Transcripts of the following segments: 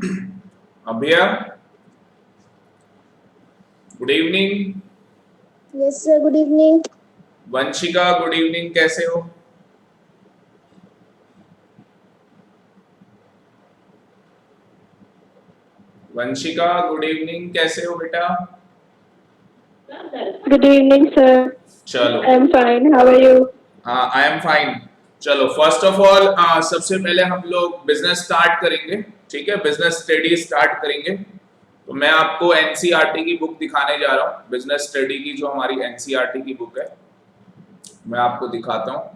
अभिया, good evening. Yes sir, good evening. Vanshika, good evening, कैसे हो? Vanshika, good evening, कैसे हो बेटा? Good evening sir. चलो, I am fine, how are you? हाँ, आई एम फाइन। चलो, फर्स्ट ऑफ ऑल सबसे पहले हम लोग बिजनेस स्टार्ट करेंगे। ठीक है, बिजनेस स्टडी स्टार्ट करेंगे। तो मैं आपको एनसीईआरटी की बुक दिखाने जा रहा हूँ। बिजनेस स्टडी की जो हमारी एनसीईआरटी की बुक है, मैं आपको दिखाता हूँ।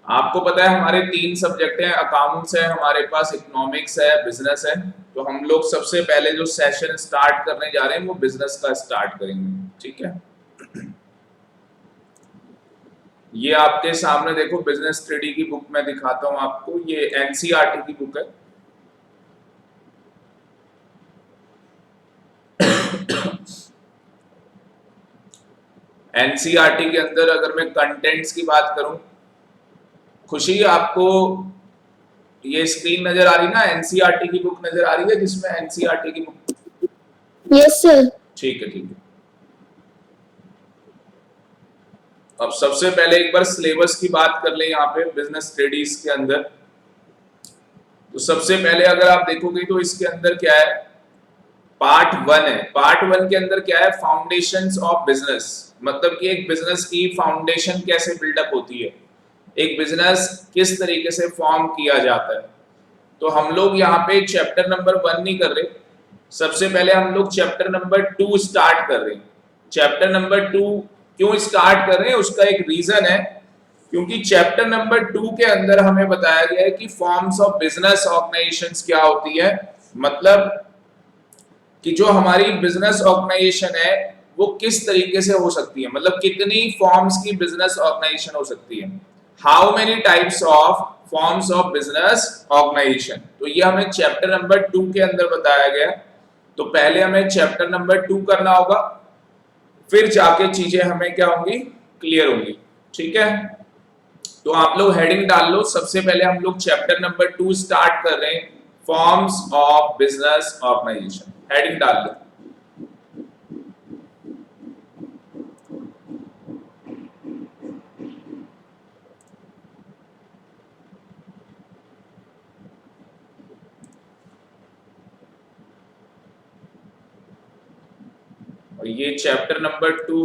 आपको पता है हमारे 3 सब्जेक्ट हैं, अकाउंट्स है हमारे पास, इकोनॉमिक्स है, बिजनेस है। तो हम लोग सबसे पहले जो सेशन स्टार्ट करने जा रहे हैं वो बिजनेस का स्टार्ट करेंगे। ठीक है, ये आपके सामने देखो, बिजनेस स्टडी की बुक मैं दिखाता हूं आपको। ये एनसीईआरटी की बुक है। एनसीईआरटी के अंदर अगर मैं कंटेंट्स की बात करूं, खुशी आपको ये स्क्रीन नजर आ रही ना, एनसीईआरटी की बुक नजर आ रही है जिसमें एनसीईआरटी की बुक। Yes sir. ठीक है, ठीक है। अब सबसे पहले एक बार सिलेबस की बात कर लें यहाँ पे बिजनेस स्टडीज के अंदर। तो सबसे पहले अगर आप देखोगे तो इसके अंदर क्या है, पार्ट 1 है। पार्ट 1 के अंदर क्या है, फाउंडेशंस ऑफ बिजनेस। मतलब कि एक बिजनेस की फाउंडेशन कैसे बिल्डअप होती है, एक बिजनेस किस तरीके से फॉर्म किया जाता है। तो हम लोग यहाँ पे चैप्टर नंबर 1 नहीं कर रहे, सबसे पहले हम लोग चैप्टर नंबर 2 स्टार्ट कर रहे हैं। चैप्टर नंबर 2 क्यों स्टार्ट कर रहे हैं, उसका एक रीजन है। क्योंकि चैप्टर नंबर 2 के अंदर हमें बताया गया है कि फॉर्म्स ऑफ बिजनेस ऑर्गेनाइजेशंस क्या होती है। मतलब कि जो हमारी बिजनेस ऑर्गेनाइजेशन है वो किस तरीके से हो सकती है, मतलब कितनी फॉर्म्स की बिजनेस ऑर्गेनाइजेशन हो सकती है। How many types of forms of business organisation. तो ये हमें चैप्टर नंबर 2 के अंदर बताया गया। तो पहले हमें चैप्टर नंबर 2 करना होगा, फिर जाके चीजें हमें क्या होंगी, क्लियर होंगी। ठीक है, तो आप लोग हेडिंग डाल लो। सबसे पहले हम लोग चैप्टर नंबर 2 स्टार्ट कर रहे हैं, forms of business organisation. Heading डाल लो। और ये चैप्टर नंबर 2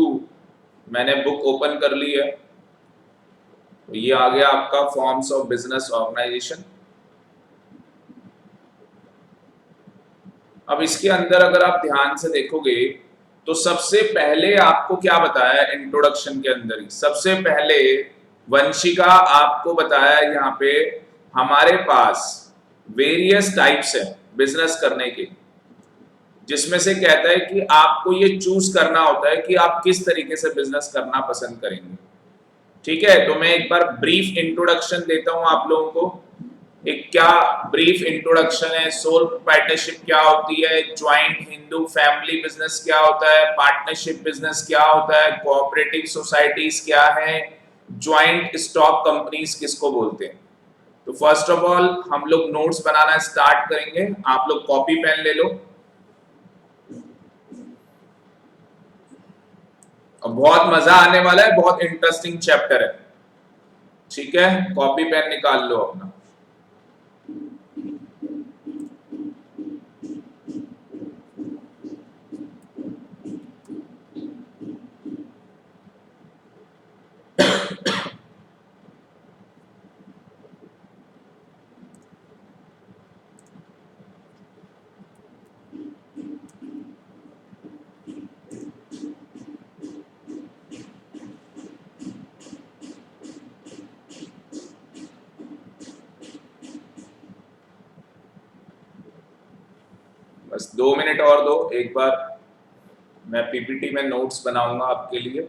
मैंने बुक ओपन कर ली है। तो ये आ गया आपका फॉर्म्स ऑफ बिजनेस ऑर्गेनाइजेशन। अब इसके अंदर अगर आप ध्यान से देखोगे तो सबसे पहले आपको क्या बताया इंट्रोडक्शन के अंदर ही, सबसे पहले वंशिका आपको बताया यहाँ पे हमारे पास वेरियस टाइप्स है बिजनेस करने के, जिसमें से कहता है कि आपको ये चूज करना होता है कि आप किस तरीके से बिजनेस करना पसंद करेंगे। ठीक है, तो मैं एक बार ब्रीफ इंट्रोडक्शन देता हूं आप लोगों को। एक क्या ब्रीफ इंट्रोडक्शन है, सोल पार्टनरशिप क्या होती है, ज्वाइंट हिंदू फैमिली बिजनेस क्या होता है, पार्टनरशिप बिजनेस क्या होता है, कोऑपरेटिव सोसाइटीज क्या है, ज्वाइंट स्टॉक कंपनीज किसको बोलते हैं। तो फर्स्ट ऑफ ऑल हम लोग नोट्स बनाना स्टार्ट करेंगे। आप लोग कॉपी पेन ले लो। और बहुत मजा आने वाला है, बहुत इंटरेस्टिंग चैप्टर है। ठीक है, कॉपी पेन निकाल लो अपना। बस 2 मिनट और दो, एक बार मैं पीपीटी में नोट्स बनाऊंगा आपके लिए।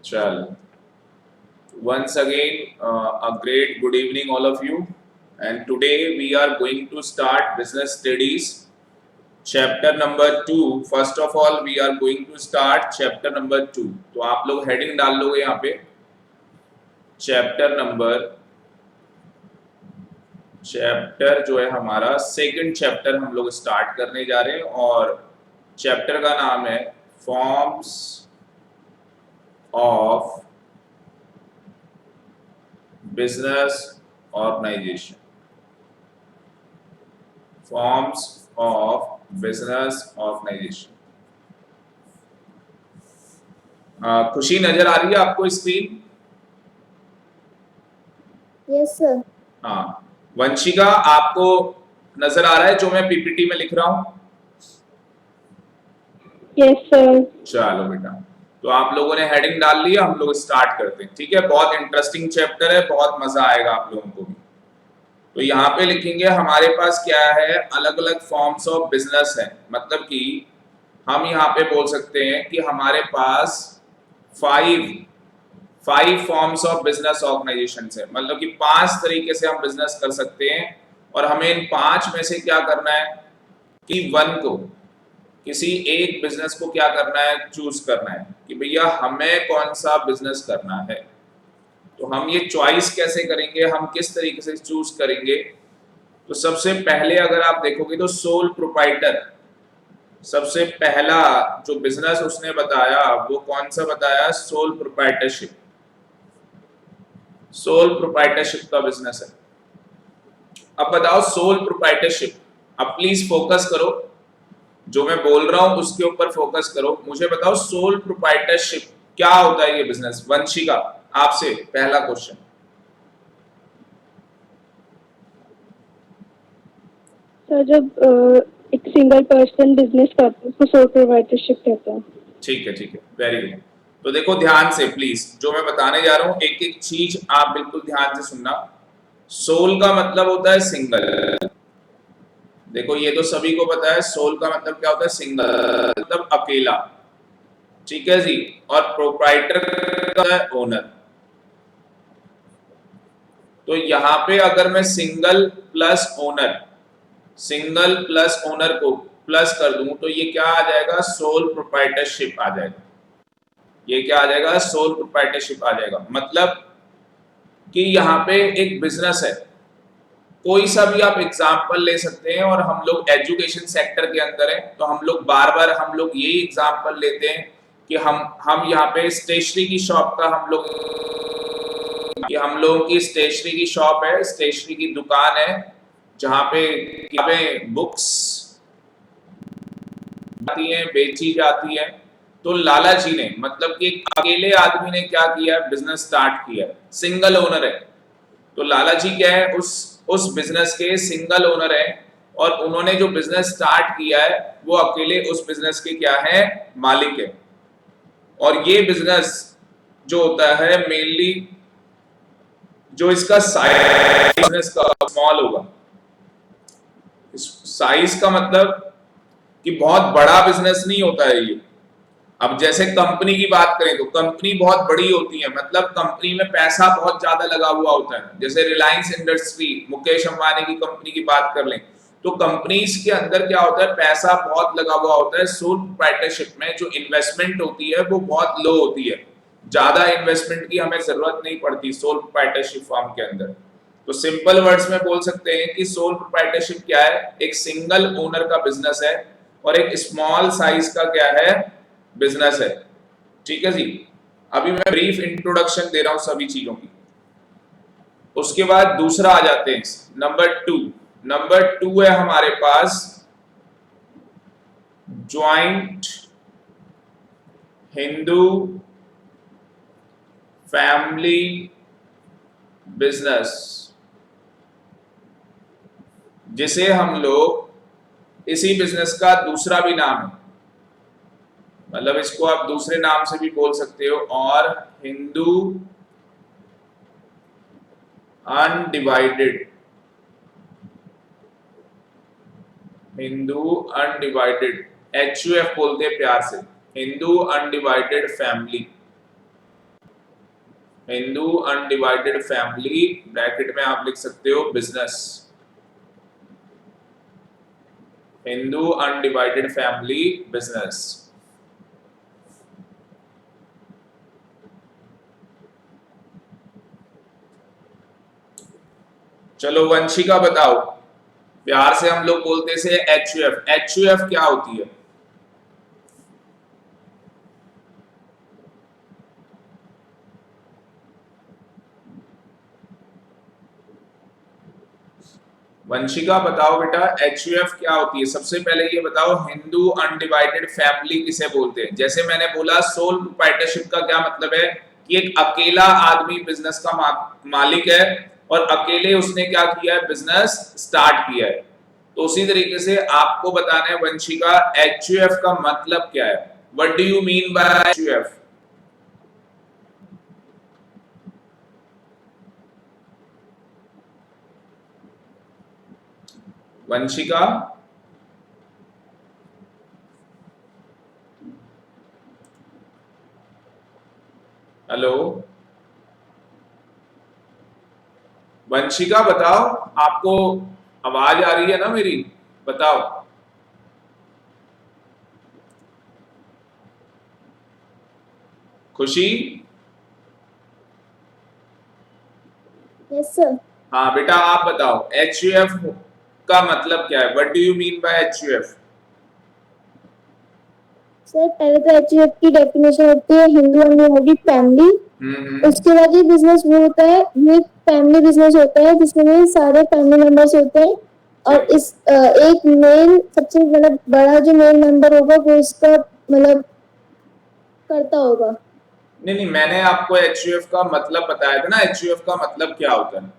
चल, once again a great good evening all of you, and today we are going to start business studies chapter number 2. First of all we are going to start chapter number 2. तो आप लोग heading डाल लोगे यहाँ पे chapter जो है हमारा सेकंड चैप्टर हम लोग स्टार्ट करने जा रहे हैं, और चैप्टर का नाम है forms of business organisation. Forms of business organisation. खुशी नजर आ रही है आपको स्क्रीन? Yes sir. हाँ, वंशिका आपको नजर आ रहा है जो मैं पीपीटी में लिख रहा हूं? Yes sir. चलो बेटा, तो आप लोगों ने हेडिंग डाल लिया, हम लोग स्टार्ट करते हैं। ठीक है, बहुत इंटरेस्टिंग चैप्टर है, बहुत मजा आएगा आप लोगों को भी। तो यहाँ पे लिखेंगे हमारे पास क्या है, अलग अलग फॉर्म्स ऑफ बिजनेस है। मतलब कि हम यहाँ पे बोल सकते हैं कि हमारे पास five forms of business organization है। मतलब कि 5 तरीके से हम बिजनेस कर सकते हैं, और हमें इन 5 में से क्या करना है कि किसी एक बिजनेस को क्या करना है, चूज करना है कि भैया हमें कौन सा बिजनेस करना है। तो हम ये चॉइस कैसे करेंगे, हम किस तरीके से चूज करेंगे? तो सबसे पहले अगर आप देखोगे तो सोल प्रोप्राइटर, सबसे पहला जो बिजनेस उसने बताया वो कौन सा बताया? Sole proprietorship. सोल प्रोप्राइटरशिप का बिजनेस है। अब बताओ सोल प्रोप्राइटरशिप, अब प्लीज फोकस करो, जो मैं बोल रहा हूं उसके ऊपर फोकस करो। मुझे बताओ सोल प्रोप्राइटरशिप क्या होता है ये बिजनेस? वंशिका आपसे पहला क्वेश्चन। सर जब एक सिंगल पर्सन बिजनेस करता है उसको सोल प्रोप्राइटरशिप कहते हैं। ठीक है, वेरी गुड। तो देखो ध्यान से प्लीज, जो मैं बताने जा रहा हूं एक एक चीज आप बिल्कुल ध्यान से सुनना। सोल का मतलब होता है सिंगल। देखो ये तो सभी को पता है, सोल का मतलब क्या होता है? सिंगल, मतलब अकेला। ठीक है जी। और प्रोप्राइटर का है ओनर। तो यहां पे अगर मैं सिंगल प्लस ओनर को प्लस कर दूं तो ये क्या आ जाएगा? सोल प्रोप्राइटरशिप आ जाएगा। ये क्या आ जाएगा? सोल प्रोप्राइटरशिप आ जाएगा। मतलब कि यहाँ पे एक बिजनेस है, कोई सा भी आप एग्जाम्पल ले सकते हैं, और हम लोग एजुकेशन सेक्टर के अंदर हैं तो हम लोग बार बार हम लोग यही एग्जाम्पल लेते हैं कि हम यहाँ पे स्टेशनरी की शॉप का हम लोगों की स्टेशनरी की शॉप है, स्टेशनरी की दुकान है, जहाँ पे किताबें बुक्स आती हैं, बेची जाती हैं। तो लाला जी ने, मतलब कि एक अकेले आदमी ने क्या किया? बिजनेस स्टार्ट किया, सिंगल ओनर है। तो लाला जी क्या है? उस बिजनेस के सिंगल ओनर है, और उन्होंने जो बिजनेस स्टार्ट किया है वो अकेले उस बिजनेस के क्या है? मालिक है। और ये बिजनेस जो होता है मेनली, जो इसका साइज बिजनेस का स्मॉल होगा। साइज का मतलब कि बहुत बड़ा बिजनेस नहीं होता है ये। अब जैसे कंपनी की बात करें तो कंपनी बहुत बड़ी होती है, मतलब कंपनी में पैसा बहुत ज्यादा लगा हुआ होता है। जैसे रिलायंस इंडस्ट्री, मुकेश अंबानी की कंपनी की बात कर लें तो कंपनीज के अंदर क्या होता है? पैसा बहुत लगा हुआ होता है। सोल प्रोप्राइटरशिप में जो इन्वेस्टमेंट होती है वो बहुत लो होती है, ज्यादा इन्वेस्टमेंट की हमें जरूरत नहीं पड़ती सोल प्रोप्राइटरशिप फॉर्म के अंदर। तो सिंपल वर्ड्स में बोल सकते हैं कि सोल प्रोप्राइटरशिप क्या है? एक सिंगल ओनर का बिजनेस है, और एक स्मॉल साइज का क्या है? बिजनेस है। ठीक है जी। अभी मैं ब्रीफ इंट्रोडक्शन दे रहा हूं सभी चीजों की, उसके बाद दूसरा आ जाते हैं नंबर टू है हमारे पास ज्वाइंट हिंदू फैमिली बिजनेस, जिसे हम लोग इसी बिजनेस का दूसरा भी नाम है, मतलब इसको आप दूसरे नाम से भी बोल सकते हो, और हिंदू अनडिवाइडेड HUF बोलते हैं प्यार से, Hindu undivided family. Hindu undivided family, bracket में आप लिख सकते हो business. Hindu undivided family business. चलो वंशिका बताओ, प्यार से हम लोग बोलते से HUF, HUF क्या होती है? वंशिका बताओ बेटा, HUF क्या होती है? सबसे पहले ये बताओ, हिंदू अनडिवाइडेड फैमिली किसे बोलते हैं? जैसे मैंने बोला सोल प्रोप्राइटरशिप का क्या मतलब है कि एक अकेला आदमी बिजनेस का मालिक है और अकेले उसने क्या किया है, बिजनेस स्टार्ट किया है। तो उसी तरीके से आपको बताना है वंशिका, HUF का मतलब क्या है? What do you mean by HUF? Vanshika, hello Vanshika बताओ, आपको आवाज आ रही है ना मेरी? बताओ। खुशी, यस सर। हाँ बेटा आप बताओ, HUF का मतलब क्या है? What do you mean by HUF? Sir पहले तो एचयूएफ की डेफिनेशन होती है हिंदू अनडिवाइडेड फैमिली। उसके बाद ये बिजनेस वो होता है, ये फैमिली बिजनेस होता है जिसमें सारे फैमिली मेंबर्स होते हैं और इस एक मेन सबसे मतलब बड़ा जो मेन मेंबर होगा वो इसका मतलब करता होगा। नहीं नहीं, मैंने आपको HUF का मतलब बताया था ना, HUF का मतलब क्या होता है?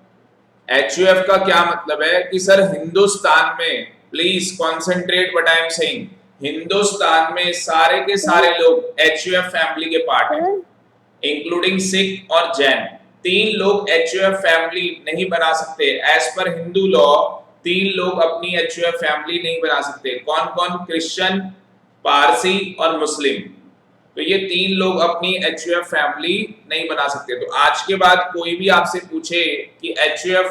HUF का क्या मतलब है कि सर हिंदुस्तान में, please concentrate what I am saying, Hindustan में सारे के सारे लोग HUF फैमिली के पार्ट हैं, सर इंक्लूडिंग सिख और जैन। तीन लोग HUF फैमिली नहीं बना सकते एज पर हिंदू लॉ। तीन लोग अपनी HUF फैमिली नहीं बना सकते। कौन कौन? क्रिश्चियन, पारसी और मुस्लिम। तो ये तीन लोग अपनी HUF फैमिली नहीं बना सकते। तो आज के बाद कोई भी आपसे पूछे कि HUF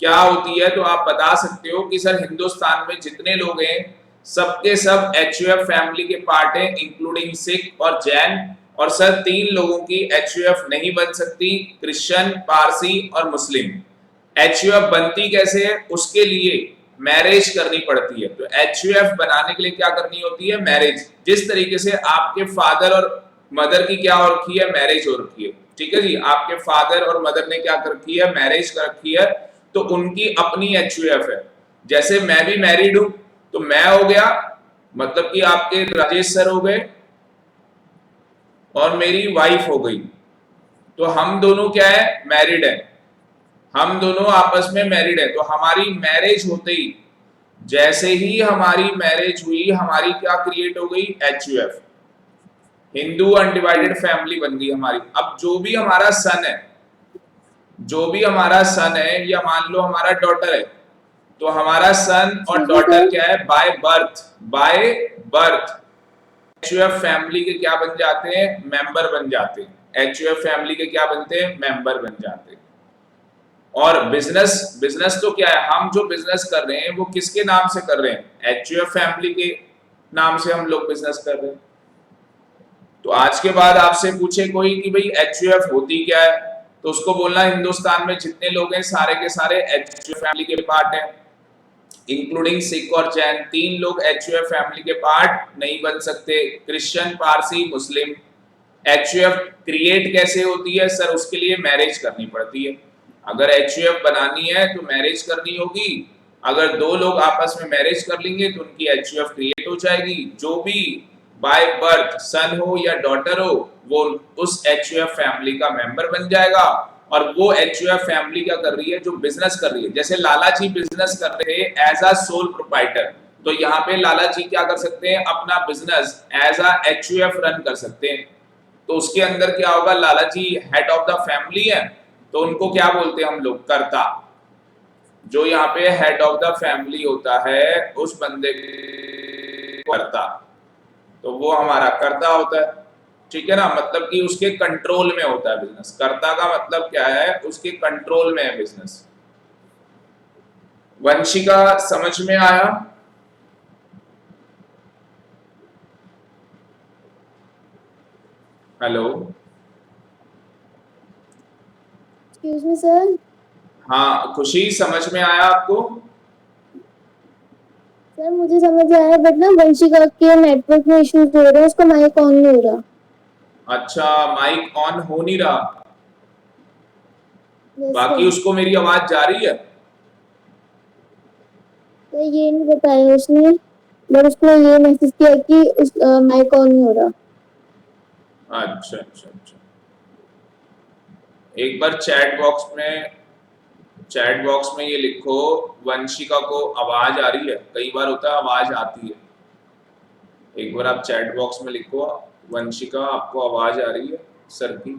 क्या होती है तो आप बता सकते हो कि सर हिंदुस्तान में जितने लोग हैं सबके सब HUF फैमिली के पार्ट हैं, इंक्लूडिंग सिख और जैन। और सर तीन लोगों की HUF नहीं बन सकती, क्रिश्चियन, पारसी और मुस्लिम। HUF बनती कैसे है? उसके लिए मैरिज करनी पड़ती है। तो HUF बनाने के लिए क्या करनी होती है? मैरिज। जिस तरीके से आपके फादर और मदर की क्या हो रखी है? मैरिज हो रखी है। ठीक है जी, आपके फादर और मदर ने क्या कर रखी है? मैरिज कर रखी है। तो उनकी अपनी HUF है। जैसे मैं भी मैरिड हूं, तो मैं हो गया, मतलब कि आपके राजेश सर हो गए और मेरी वाइफ हो गई। तो हम दोनों क्या है? मैरिड है। हम दोनों आपस में मैरिड है। तो हमारी मैरिज होते ही, जैसे ही हमारी मैरिज हुई, हमारी क्या क्रिएट हो गई? HUF, हिंदू अनडिवाइडेड फैमिली बन गई हमारी। अब जो भी हमारा सन है, जो भी हमारा सन है, या मान लो हमारा डॉटर है, तो हमारा सन और डॉटर क्या है? By birth, by birth HUF family के क्या बन जाते हैं? मेंबर बन जाते हैं। HUF फैमिली के क्या बनते हैं? मेंबर बन जाते हैं। और बिजनेस, बिजनेस तो क्या है? हम जो बिजनेस कर रहे हैं वो किसके नाम से कर रहे हैं? HUF फैमिली के नाम से हम लोग बिजनेस कर रहे हैं। तो आज के बाद आपसे पूछे कोई कि भाई HUF होती क्या है, तो उसको बोलना हिंदुस्तान में जितने लोग हैं सारे के सारे HUF फैमिली के पार्ट हैं, इंक्लूडिंग सिख और जैन। तीन लोग HUF फैमिली के पार्ट नहीं बन सकते, क्रिश्चियन, पारसी, मुस्लिम। HUF क्रिएट कैसे होती है? सर उसके लिए मैरिज करनी पड़ती है। अगर HUF बनानी है तो मैरिज करनी होगी। अगर दो लोग आपस में मैरिज कर लेंगे तो उनकी HUF क्रिएट हो जाएगी। जो भी बाय बर्थ सन हो या डॉटर हो, वो उस HUF फैमिली का मेंबर बन जाएगा। और वो HUF फैमिली क्या कर रही है? जो बिजनेस कर रही है। जैसे लाला जी बिजनेस कर रहे हैं एज अ सोल प्रोप्राइटर, तो यहाँ पे लाला जी क्या कर सकते हैं? अपना business as a HUF run कर सकते हैं। तो उसके अंदर क्या होगा? Lala ji head of the family है, तो उनको क्या बोलते हैं हम लोग? कर्ता। जो यहाँ पे हेड ऑफ द फैमिली होता है उस बंदे को कर्ता, तो वो हमारा कर्ता होता है। ठीक है ना, मतलब कि उसके कंट्रोल में होता है बिजनेस। कर्ता का मतलब क्या है, उसके कंट्रोल में है बिजनेस। वंशिका समझ में आया? Hello, excuse me sir. हाँ खुशी, समझ में आया आपको? सर मुझे समझ आया, बट ना वंशिका के नेटवर्क में इश्यूज हो रहे हैं, उसका माइक ऑन नहीं हो रहा। अच्छा, माइक ऑन हो नहीं रहा। यस बाकी सर। उसको मेरी आवाज जा रही है? तो ये नहीं बताया उसने, बट उसने ये मैसेज किया कि उस माइक ऑन नहीं हो रहा। अच्छा अच्छा अच्छा, एक बार चैट बॉक्स में ये लिखो, वंशिका को आवाज आ रही है। कई बार होता है आवाज आती है। एक बार आप चैट बॉक्स में लिखो, वंशिका आपको आवाज आ रही है सर की?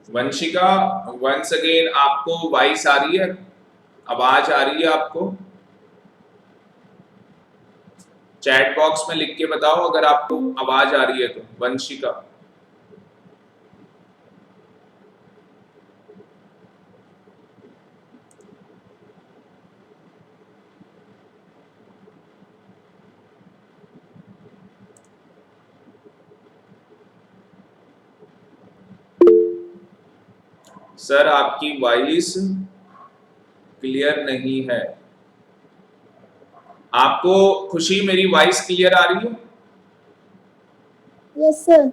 वंशिका, वंस अगेन, आपको वॉइस आ रही है, आवाज आ रही है आपको? चैट बॉक्स में लिख के बताओ अगर आपको आवाज आ रही है तो, वंशिका। सर आपकी वॉइस क्लियर नहीं है। आपको खुशी मेरी वॉइस क्लियर आ रही है? Yes sir.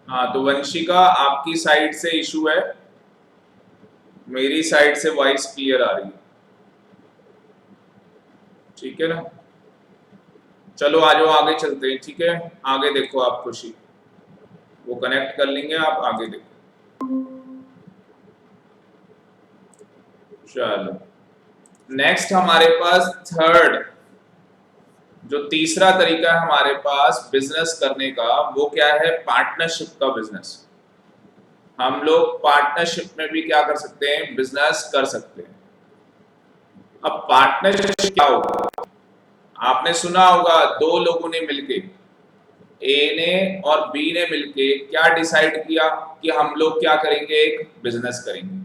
हाँ, तो वंशिका आपकी साइड से इशू है, मेरी साइड से वॉइस क्लियर आ रही है। ठीक है ना, चलो आ जाओ, आगे चलते हैं। ठीक है, आगे देखो आप खुशी, वो कनेक्ट कर लेंगे, आप आगे देखो। चलो, नेक्स्ट हमारे पास थर्ड, जो तीसरा तरीका है हमारे पास बिजनेस करने का, वो क्या है? पार्टनरशिप का बिजनेस। हम लोग पार्टनरशिप में भी क्या कर सकते हैं? बिजनेस कर सकते हैं। अब पार्टनरशिप क्या होगा? आपने सुना होगा, दो लोगों ने मिलके, ए ने और बी ने मिलके क्या डिसाइड किया कि हम लोग क्या करेंगे? एक बिजनेस करेंगे।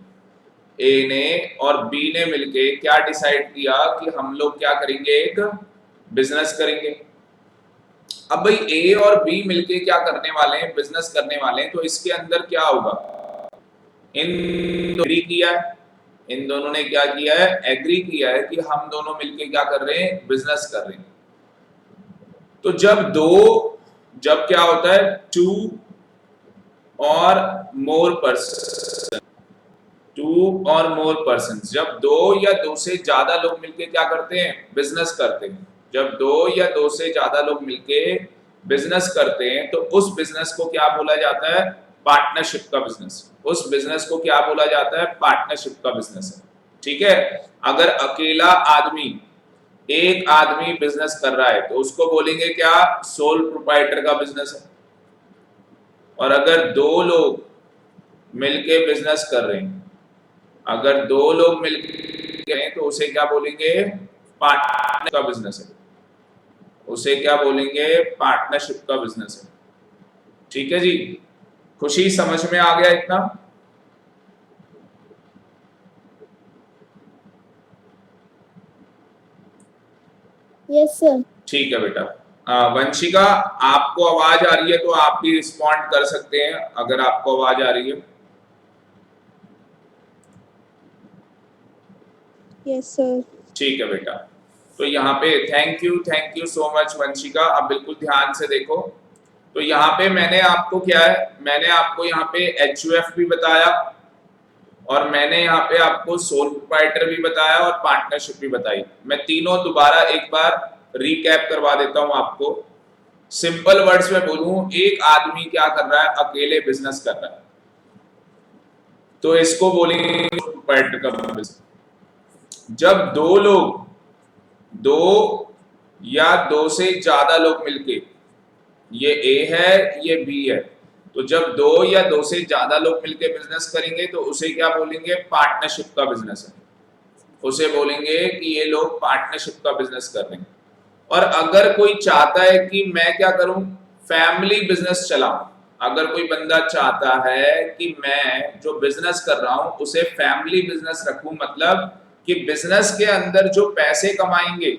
ए ने और बी ने मिलके क्या डिसाइड किया कि हम लोग क्या करेंगे? एक बिजनेस करेंगे। अब भाई ए और बी मिलके क्या करने वाले हैं? बिजनेस करने वाले हैं। तो इसके अंदर क्या होगा? इन एग्री किया है, इन दोनों ने क्या किया है? एग्री किया है कि हम दोनों मिलके क्या कर रहे हैं? बिजनेस कर रहे हैं। तो जब क्या होता है? टू और मोर पर्सन, टू और मोर पर्सन, जब दो या दो से ज्यादा लोग मिलके क्या करते हैं? बिजनेस करते हैं। जब दो या दो से ज्यादा लोग मिलके बिजनेस करते हैं तो उस बिजनेस को क्या बोला जाता है? पार्टनरशिप का बिजनेस। उस बिजनेस को क्या बोला जाता है? पार्टनरशिप का बिजनेस है। ठीक है, अगर अकेला आदमी, एक आदमी बिजनेस कर रहा है तो उसको बोलेंगे क्या? सोल प्रोप्राइटर का बिजनेस है। और अगर दो लोग मिलके बिजनेस कर रहे हैं, अगर दो लोग मिलके हैं तो उसे क्या बोलेंगे? पार्टनर का बिजनेस है। उसे क्या बोलेंगे? पार्टनरशिप का बिजनेस है। ठीक है जी, खुशी समझ में आ गया इतना? Yes sir. ठीक है बेटा। वंशिका, आपको आवाज आ रही है तो आप भी रिस्पॉन्ड कर सकते हैं अगर आपको आवाज आ रही है। Yes sir. ठीक है बेटा, तो यहाँ पे thank you so much Vanshika. अब बिल्कुल ध्यान से देखो, तो यहाँ पे मैंने आपको क्या है, मैंने आपको यहाँ पे HUF भी बताया और मैंने यहाँ पे आपको सोल प्रोप्राइटर भी बताया और पार्टनरशिप भी बताई। मैं तीनों दोबारा एक बार रिकैप करवा देता हूँ आपको। सिंपल वर्ड्स में बोलूं, एक आदमी क्या कर रहा है, अकेले बिजनेस कर रहा है, तो इसको बोलेंगे प्रोप्राइटर का बिजनेस। जब दो लोग, दो या दो से ज्यादा लोग मिलके, ये ए है ये बी है, तो जब दो या दो से ज्यादा लोग मिलके बिजनेस करेंगे तो उसे क्या बोलेंगे, पार्टनरशिप का बिजनेस है। उसे बोलेंगे कि ये लोग पार्टनरशिप का बिजनेस कर रहे हैं। और अगर कोई चाहता है कि मैं क्या करूं, फैमिली बिजनेस चलाऊं, अगर कोई बंदा चाहता है कि मैं जो बिजनेस कर रहा हूं उसे फैमिली बिजनेस रखूं, मतलब कि बिजनेस के अंदर जो पैसे कमाएंगे,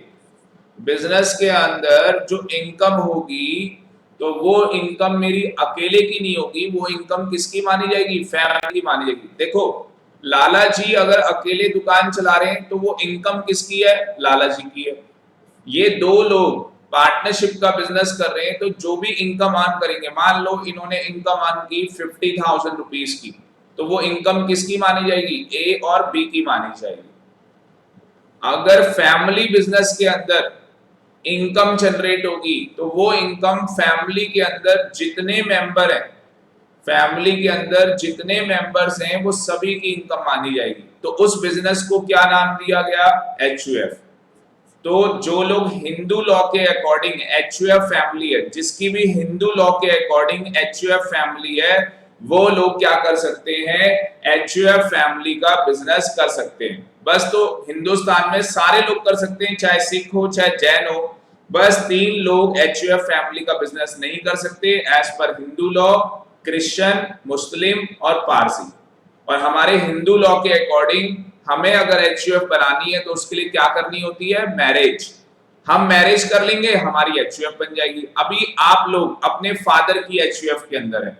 बिजनेस के अंदर जो इनकम होगी, तो वो इनकम मेरी अकेले की नहीं होगी, वो इनकम किसकी मानी जाएगी, फैमिली की मानी जाएगी। देखो लाला जी अगर अकेले दुकान चला रहे हैं तो वो इनकम किसकी है, लाला जी की है। ये दो लोग पार्टनरशिप का बिजनेस कर रहे हैं तो जो भी इनकम अर्न करेंगे, मान लो इन्होंने इनकम अर्न की 50,000 रुपीज की, तो वो इनकम किसकी मानी जाएगी, ए और बी की मानी जाएगी। अगर फैमिली बिजनेस के अंदर इनकम जनरेट होगी तो वो इनकम फैमिली के अंदर जितने मेंबर हैं, फैमिली के अंदर जितने मेंबर्स हैं वो सभी की इनकम मानी जाएगी। तो उस बिजनेस को क्या नाम दिया गया, HUF। तो जो लोग हिंदू लॉ के अकॉर्डिंग HUF फैमिली है, जिसकी भी हिंदू लॉ के अकॉर्डिंग HUF फैमिली है, वो लोग क्या कर सकते हैं, HUF फैमिली का बिजनेस कर सकते हैं। बस तो हिंदुस्तान में सारे लोग कर सकते हैं, चाहे सिख हो चाहे जैन हो, बस 3 लोग HUF फैमिली का बिजनेस नहीं कर सकते as per Hindu law, Christian, मुस्लिम और पारसी। और हमारे हिंदू लॉ के अकॉर्डिंग हमें अगर HUF बनानी है तो उसके लिए क्या करनी होती है, मैरिज। हम मैरिज कर लेंगे, हमारी HUF बन जाएगी। अभी आप लोग अपने फादर की HUF के अंदर है,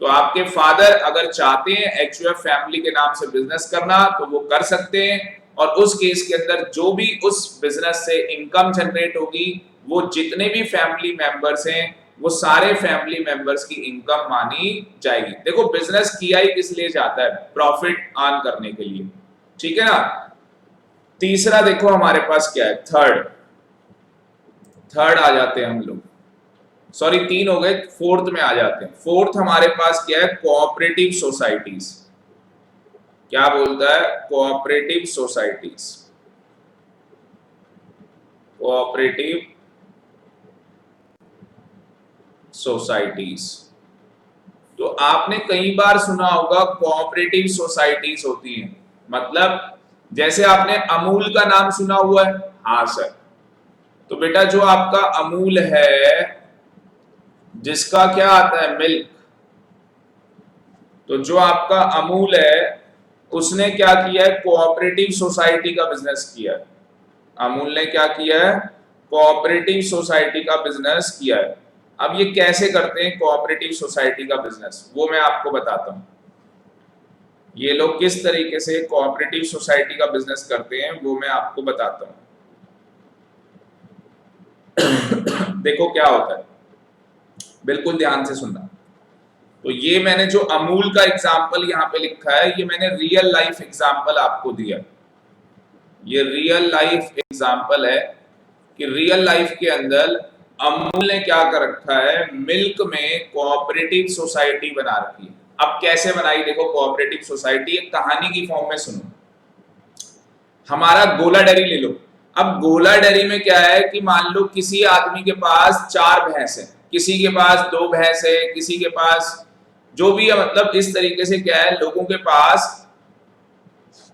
तो आपके फादर अगर चाहते हैं HUF फैमिली के नाम से बिजनेस करना तो वो कर सकते हैं, और उस केस के अंदर जो भी उस बिजनेस से इनकम जनरेट होगी, वो जितने भी फैमिली मेंबर्स हैं वो सारे फैमिली मेंबर्स की इनकम मानी जाएगी। देखो बिजनेस किया ही किस लिए जाता है, प्रॉफिट अर्न करने के लिए, ठीक है ना। तीसरा देखो हमारे पास क्या है, थर्ड आ जाते हैं हम लोग, सॉरी 3 हो गए, फोर्थ में आ जाते हैं। फोर्थ हमारे पास क्या है, कोऑपरेटिव सोसाइटीज। क्या बोलता है, कोऑपरेटिव सोसाइटीज, कोऑपरेटिव सोसाइटीज। तो आपने कई बार सुना होगा कोऑपरेटिव सोसाइटीज होती हैं, मतलब जैसे आपने अमूल का नाम सुना हुआ है, हाँ सर, तो बेटा जो आपका अमूल है जिसका क्या आता है, मिल्क, तो जो आपका अमूल है उसने क्या किया है, कोऑपरेटिव सोसाइटी का बिजनेस किया है। अमूल ने क्या किया है, कोऑपरेटिव सोसाइटी का बिजनेस किया है। अब ये कैसे करते हैं कोऑपरेटिव सोसाइटी का बिजनेस, वो मैं आपको बताता हूं। ये लोग किस तरीके से कोऑपरेटिव सोसाइटी का बिजनेस करते हैं वो मैं आपको बताता हूं। देखो क्या होता है, बिल्कुल ध्यान से सुनना। तो ये मैंने जो अमूल का एग्जाम्पल यहाँ पे लिखा है, ये मैंने रियल लाइफ एग्जाम्पल आपको दिया। ये रियल लाइफ एग्जाम्पल है कि रियल लाइफ के अंदर अमूल ने क्या कर रखा है, मिल्क में कोऑपरेटिव सोसाइटी बना रखी है। अब कैसे बनाई, देखो कोऑपरेटिव सोसाइटी एक कहानी की फॉर्म में सुनो। हमारा गोला डेयरी ले लो। अब गोला डेयरी में क्या है कि मान लो किसी आदमी के पास 4 भैंस है, किसी के पास 2 भैंस है, किसी के पास जो भी है, मतलब इस तरीके से क्या है, लोगों के पास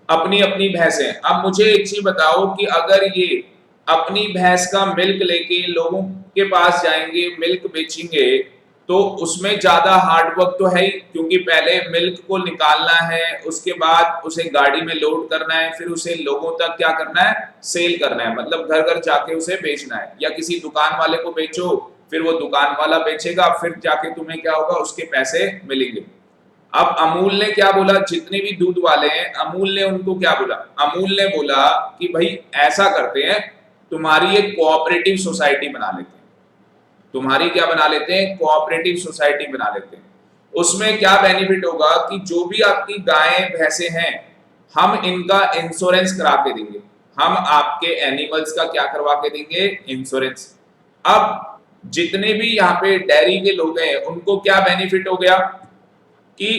अपनी अपनी भैंस है। अब मुझे एक चीज बताओ कि अगर ये अपनी भैंस का मिल्क लेके लोगों के पास जाएंगे, मिल्क बेचेंगे, तो उसमें ज्यादा हार्ड वर्क तो है ही, क्योंकि पहले मिल्क को निकालना है, उसके बाद उसे गाड़ी में लोड करना है, फिर उसे लोगों तक क्या करना है, सेल करना है, मतलब घर घर जाके उसे बेचना है, या किसी दुकान वाले को बेचो, फिर वो दुकान वाला बेचेगा, फिर जाके तुम्हें क्या होगा, उसके पैसे मिलेंगे। अब अमूल ने क्या बोला, जितने भी दूध वाले हैं, अमूल ने उनको क्या बोला, अमूल ने बोला कि भाई ऐसा करते हैं, तुम्हारी एक कोऑपरेटिव सोसाइटी बना लेते हैं। तुम्हारी क्या बना लेते हैं, कोऑपरेटिव सोसाइटी बना लेते हैं। उसमें क्या बेनिफिट होगा कि जो भी आपकी गायें भैंसे हैं, हम इनका इंश्योरेंस करा के देंगे, हम आपके एनिमल्स का क्या करवा के देंगे, इंश्योरेंस। अब जितने भी यहाँ पे डेयरी के लोग हैं उनको क्या बेनिफिट हो गया कि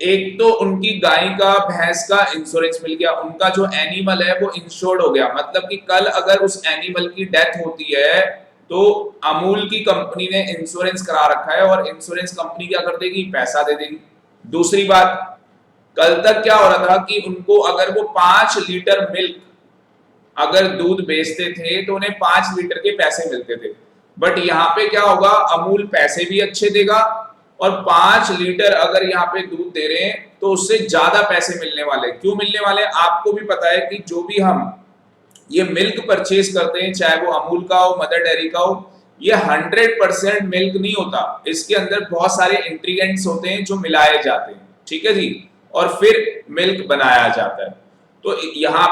एक तो उनकी गाय का भैंस का इंश्योरेंस मिल गया, उनका जो एनिमल है वो इंश्योर्ड हो गया। मतलब कि कल अगर उस एनिमल की डेथ होती है तो अमूल की कंपनी ने इंश्योरेंस करा रखा है और इंश्योरेंस कंपनी क्या कर देगी, पैसा दे देगी। दूसरी बात, कल तक क्या हो रहा था कि उनको अगर वो 5 लीटर मिल्क अगर दूध बेचते थे तो उन्हें 5 लीटर के पैसे मिलते थे। बट यहाँ पे क्या होगा, अमूल पैसे भी अच्छे देगा और 5 लीटर अगर यहाँ पे दूध दे रहे हैं तो उससे ज्यादा पैसे मिलने वाले। क्यों मिलने वाले, आपको भी पता है कि जो भी हम ये मिल्क परचेज करते हैं, चाहे वो अमूल का हो, मदर डेयरी का हो, ये 100% मिल्क नहीं होता, इसके अंदर बहुत सारे इंग्रेडिएंट्स होते हैं जो मिलाए जाते हैं, ठीक है जी, और फिर मिल्क बनाया जाता है। तो यहाँ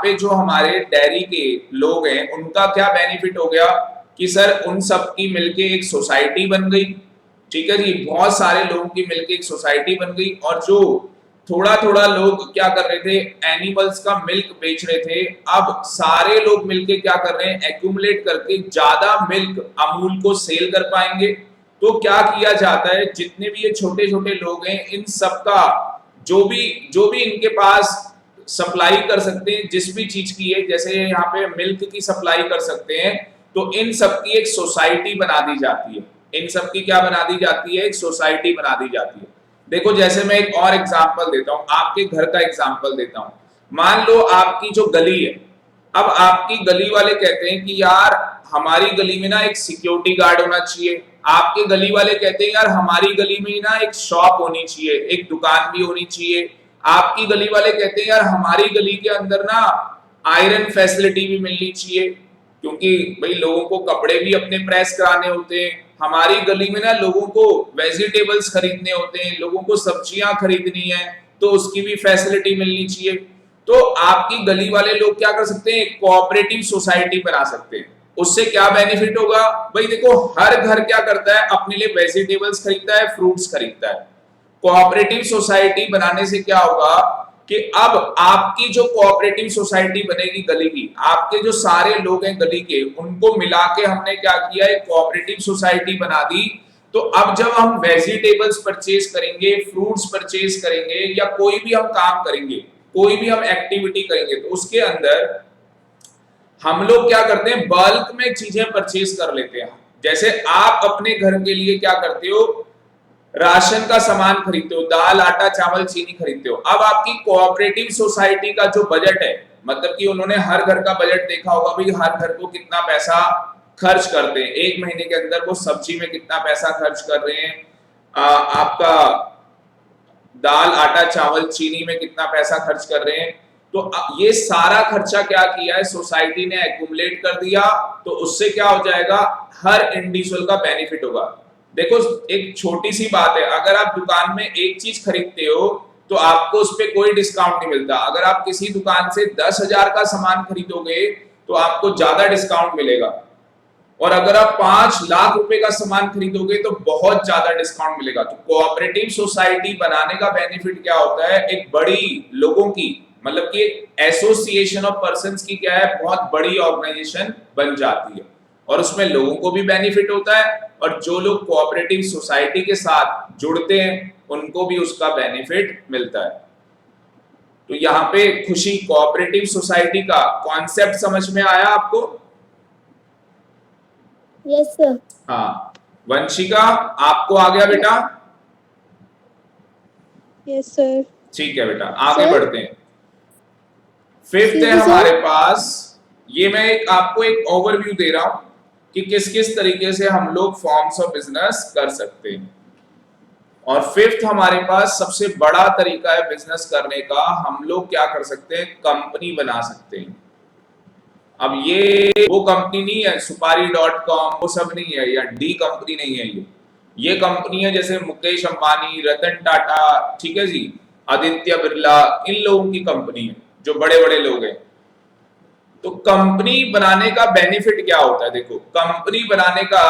पे जो हमारे डेयरी के लोग हैं उनका क्या बेनिफिट हो गया कि सर उन सब की मिलके एक सोसाइटी बन गई, ठीक है जी, बहुत सारे लोगों की मिलके एक सोसाइटी बन गई। और जो थोड़ा थोड़ा लोग क्या कर रहे थे, एनिमल्स का मिल्क बेच रहे थे, अब सारे लोग मिलके क्या कर रहे हैं, एक्यूमुलेट करके ज्यादा मिल्क अमूल को सेल कर पाएंगे। तो क्या किया जाता है, जितने भी ये छोटे छोटे लोग हैं इन सबका जो भी इनके पास सप्लाई कर सकते हैं जिस भी चीज की है, जैसे यहाँ पे मिल्क की सप्लाई कर सकते हैं, तो इन सबकी एक सोसाइटी बना दी जाती है। इन सबकी क्या बना दी जाती है, एक सोसाइटी बना दी जाती है। देखो जैसे मैं एक और एग्जांपल देता हूं, आपके घर का एग्जांपल देता हूं। मान लो आपकी जो गली है, अब आपकी गली वाले कहते हैं कि यार हमारी गली में ना एक सिक्योरिटी गार्ड होना चाहिए, आपके गली वाले कहते हैं यार हमारी गली में ना एक शॉप होनी चाहिए, एक दुकान भी होनी चाहिए, आपकी गली वाले कहते हैं यार हमारी गली के अंदर ना आयरन फैसिलिटी भी मिलनी चाहिए, क्योंकि भाई लोगों को कपड़े भी अपने प्रेस कराने होते हैं, हमारी गली में ना लोगों को वेजिटेबल्स खरीदने होते हैं, लोगों को सब्जियां खरीदनी है तो उसकी भी फैसिलिटी मिलनी चाहिए। तो आपकी गली वाले लोग क्या कर सकते हैं, एक कोऑपरेटिव सोसाइटी बना सकते हैं। उससे क्या बेनिफिट होगा, भाई देखो हर घर क्या करता है, अपने लिए वेजिटेबल्स खरीदता है, फ्रूट्स खरीदता है। कोऑपरेटिव सोसाइटी बनाने से क्या होगा कि अब आपकी जो कोऑपरेटिव सोसाइटी बनेगी गली की, आपके जो सारे लोग हैं गली के, उनको मिला के हमने क्या किया, एक कोऑपरेटिव सोसाइटी बना दी। तो अब जब हम वेजिटेबल्स परचेज करेंगे, फ्रूट्स परचेज करेंगे, या कोई भी हम काम करेंगे, कोई भी हम एक्टिविटी करेंगे, तो उसके अंदर हम लोग क्या करते हैं, बल्क में चीजें परचेज कर लेते हैं। जैसे आप अपने घर के लिए क्या करते हो, राशन का सामान खरीदते हो, दाल आटा चावल चीनी खरीदते हो। अब आपकी कोऑपरेटिव सोसाइटी का जो बजट है, मतलब कि उन्होंने हर घर का बजट देखा होगा, भाई हर घर को कितना पैसा खर्च करते हैं, एक महीने के अंदर वो सब्जी में कितना पैसा खर्च कर रहे हैं, आपका दाल आटा चावल चीनी में कितना पैसा खर्च कर रहे हैं। तो ये सारा खर्चा क्या किया है, सोसाइटी ने एक्यूमुलेट कर दिया। तो उससे क्या हो जाएगा, हर इंडिविजुअल का बेनिफिट होगा। देखो एक छोटी सी बात है, अगर आप दुकान में एक चीज खरीदते हो तो आपको उस पर कोई डिस्काउंट नहीं मिलता। अगर आप किसी दुकान से 10,000 का सामान खरीदोगे तो आपको ज्यादा डिस्काउंट मिलेगा, और अगर आप 5 लाख रुपए का सामान खरीदोगे तो बहुत ज्यादा डिस्काउंट मिलेगा। तो कोऑपरेटिव सोसाइटी बनाने का बेनिफिट क्या होता है, एक बड़ी लोगों की, मतलब कि एसोसिएशन ऑफ पर्संस की क्या है, बहुत बड़ी ऑर्गेनाइजेशन बन जाती है, और उसमें लोगों को भी बेनिफिट होता है, और जो लोग कोऑपरेटिव सोसाइटी के साथ जुड़ते हैं उनको भी उसका बेनिफिट मिलता है। तो यहाँ पे खुशी, कोऑपरेटिव सोसाइटी का कॉन्सेप्ट समझ में आया आपको? Yes sir. हाँ वंशिका, आपको आ गया बेटा? Yes sir. ठीक है बेटा, आगे सर? बढ़ते हैं। फिफ्थ है सर? हमारे पास, ये मैं आपको एक ओवरव्यू दे रहा हूं कि किस किस तरीके से हम लोग फॉर्म्स ऑफ बिजनेस कर सकते हैं। और फिफ्थ हमारे पास सबसे बड़ा तरीका है बिजनेस करने का, हम लोग क्या कर सकते हैं, कंपनी बना सकते हैं। अब ये वो कंपनी नहीं है सुपारी.com, वो सब नहीं है, या डी कंपनी नहीं है, ये कंपनी है जैसे मुकेश अंबानी, रतन टाटा, ठीक है जी, आदित्य बिरला, इन लोगों की कंपनी है, जो बड़े बड़े लोग हैं। तो कंपनी बनाने का बेनिफिट क्या होता है? देखो, कंपनी बनाने का,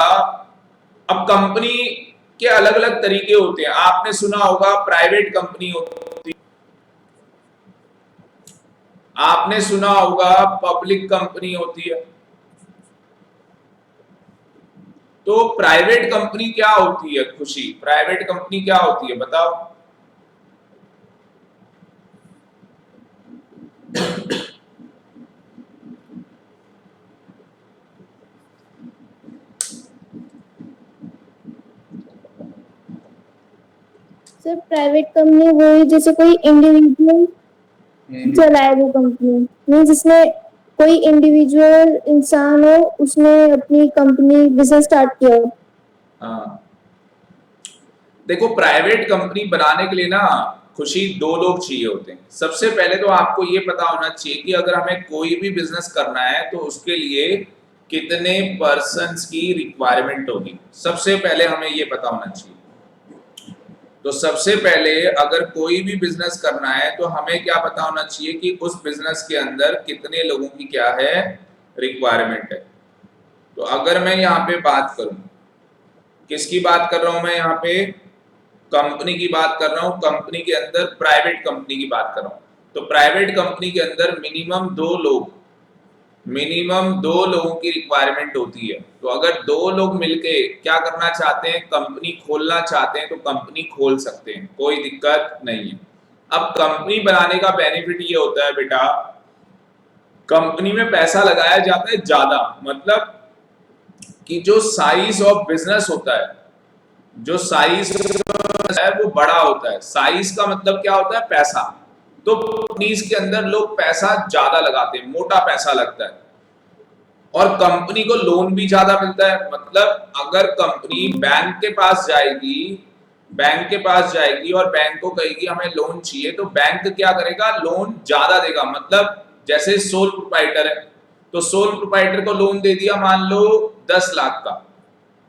अब कंपनी के अलग अलग तरीके होते हैं। आपने सुना होगा प्राइवेट कंपनी होती, आपने सुना होगा पब्लिक कंपनी होती है। तो प्राइवेट कंपनी क्या होती है खुशी? प्राइवेट कंपनी क्या होती है बताओ? सर प्राइवेट कंपनी वही जैसे कोई इंडिविजुअल चलाए वो कंपनी, नहीं जिसमें कोई इंडिविजुअल इंसान हो उसने अपनी कंपनी बिजनेस स्टार्ट किया हो। हाँ, देखो प्राइवेट कंपनी बनाने के लिए ना खुशी दो लोग चाहिए होते हैं। सबसे पहले तो आपको ये पता होना चाहिए कि अगर हमें कोई भी बिजनेस करना है तो उसके लिए कितने पर्सन्स की रिक्वायरमेंट होगी, सबसे पहले हमें ये पता होना चाहिए। तो सबसे पहले अगर कोई भी बिजनेस करना है तो हमें क्या पता होना चाहिए कि उस बिजनेस के अंदर कितने लोगों की क्या है, रिक्वायरमेंट है। तो अगर मैं यहाँ पे बात करूं, किसकी बात कर रहा हूं मैं यहाँ पे? कंपनी की बात कर रहा हूं। कंपनी के अंदर प्राइवेट कंपनी की बात कर रहा हूं। तो प्राइवेट कंपनी के अंदर मिनिमम दो लोगों की रिक्वायरमेंट होती है। तो अगर दो लोग मिलके क्या करना चाहते हैं, कंपनी खोलना चाहते हैं, तो कंपनी खोल सकते हैं, कोई दिक्कत नहीं है। अब कंपनी बनाने का बेनिफिट ये होता है बेटा, कंपनी में पैसा लगाया जाता है ज्यादा, मतलब कि जो साइज ऑफ बिजनेस होता है, जो साइज है वो बड़ा होता है। साइज का मतलब क्या होता है? पैसा। तो कंपनीज के अंदर लोग पैसा ज्यादा लगाते हैं, मोटा पैसा लगता है, और कंपनी को लोन भी ज्यादा मिलता है। मतलब अगर कंपनी बैंक के पास जाएगी और बैंक को कहेगी हमें लोन चाहिए, तो बैंक क्या करेगा? लोन ज्यादा देगा। मतलब जैसे सोल प्रोप्राइटर है, तो सोल प्रोप्राइटर को लोन दे दिया मान लो 10 लाख का,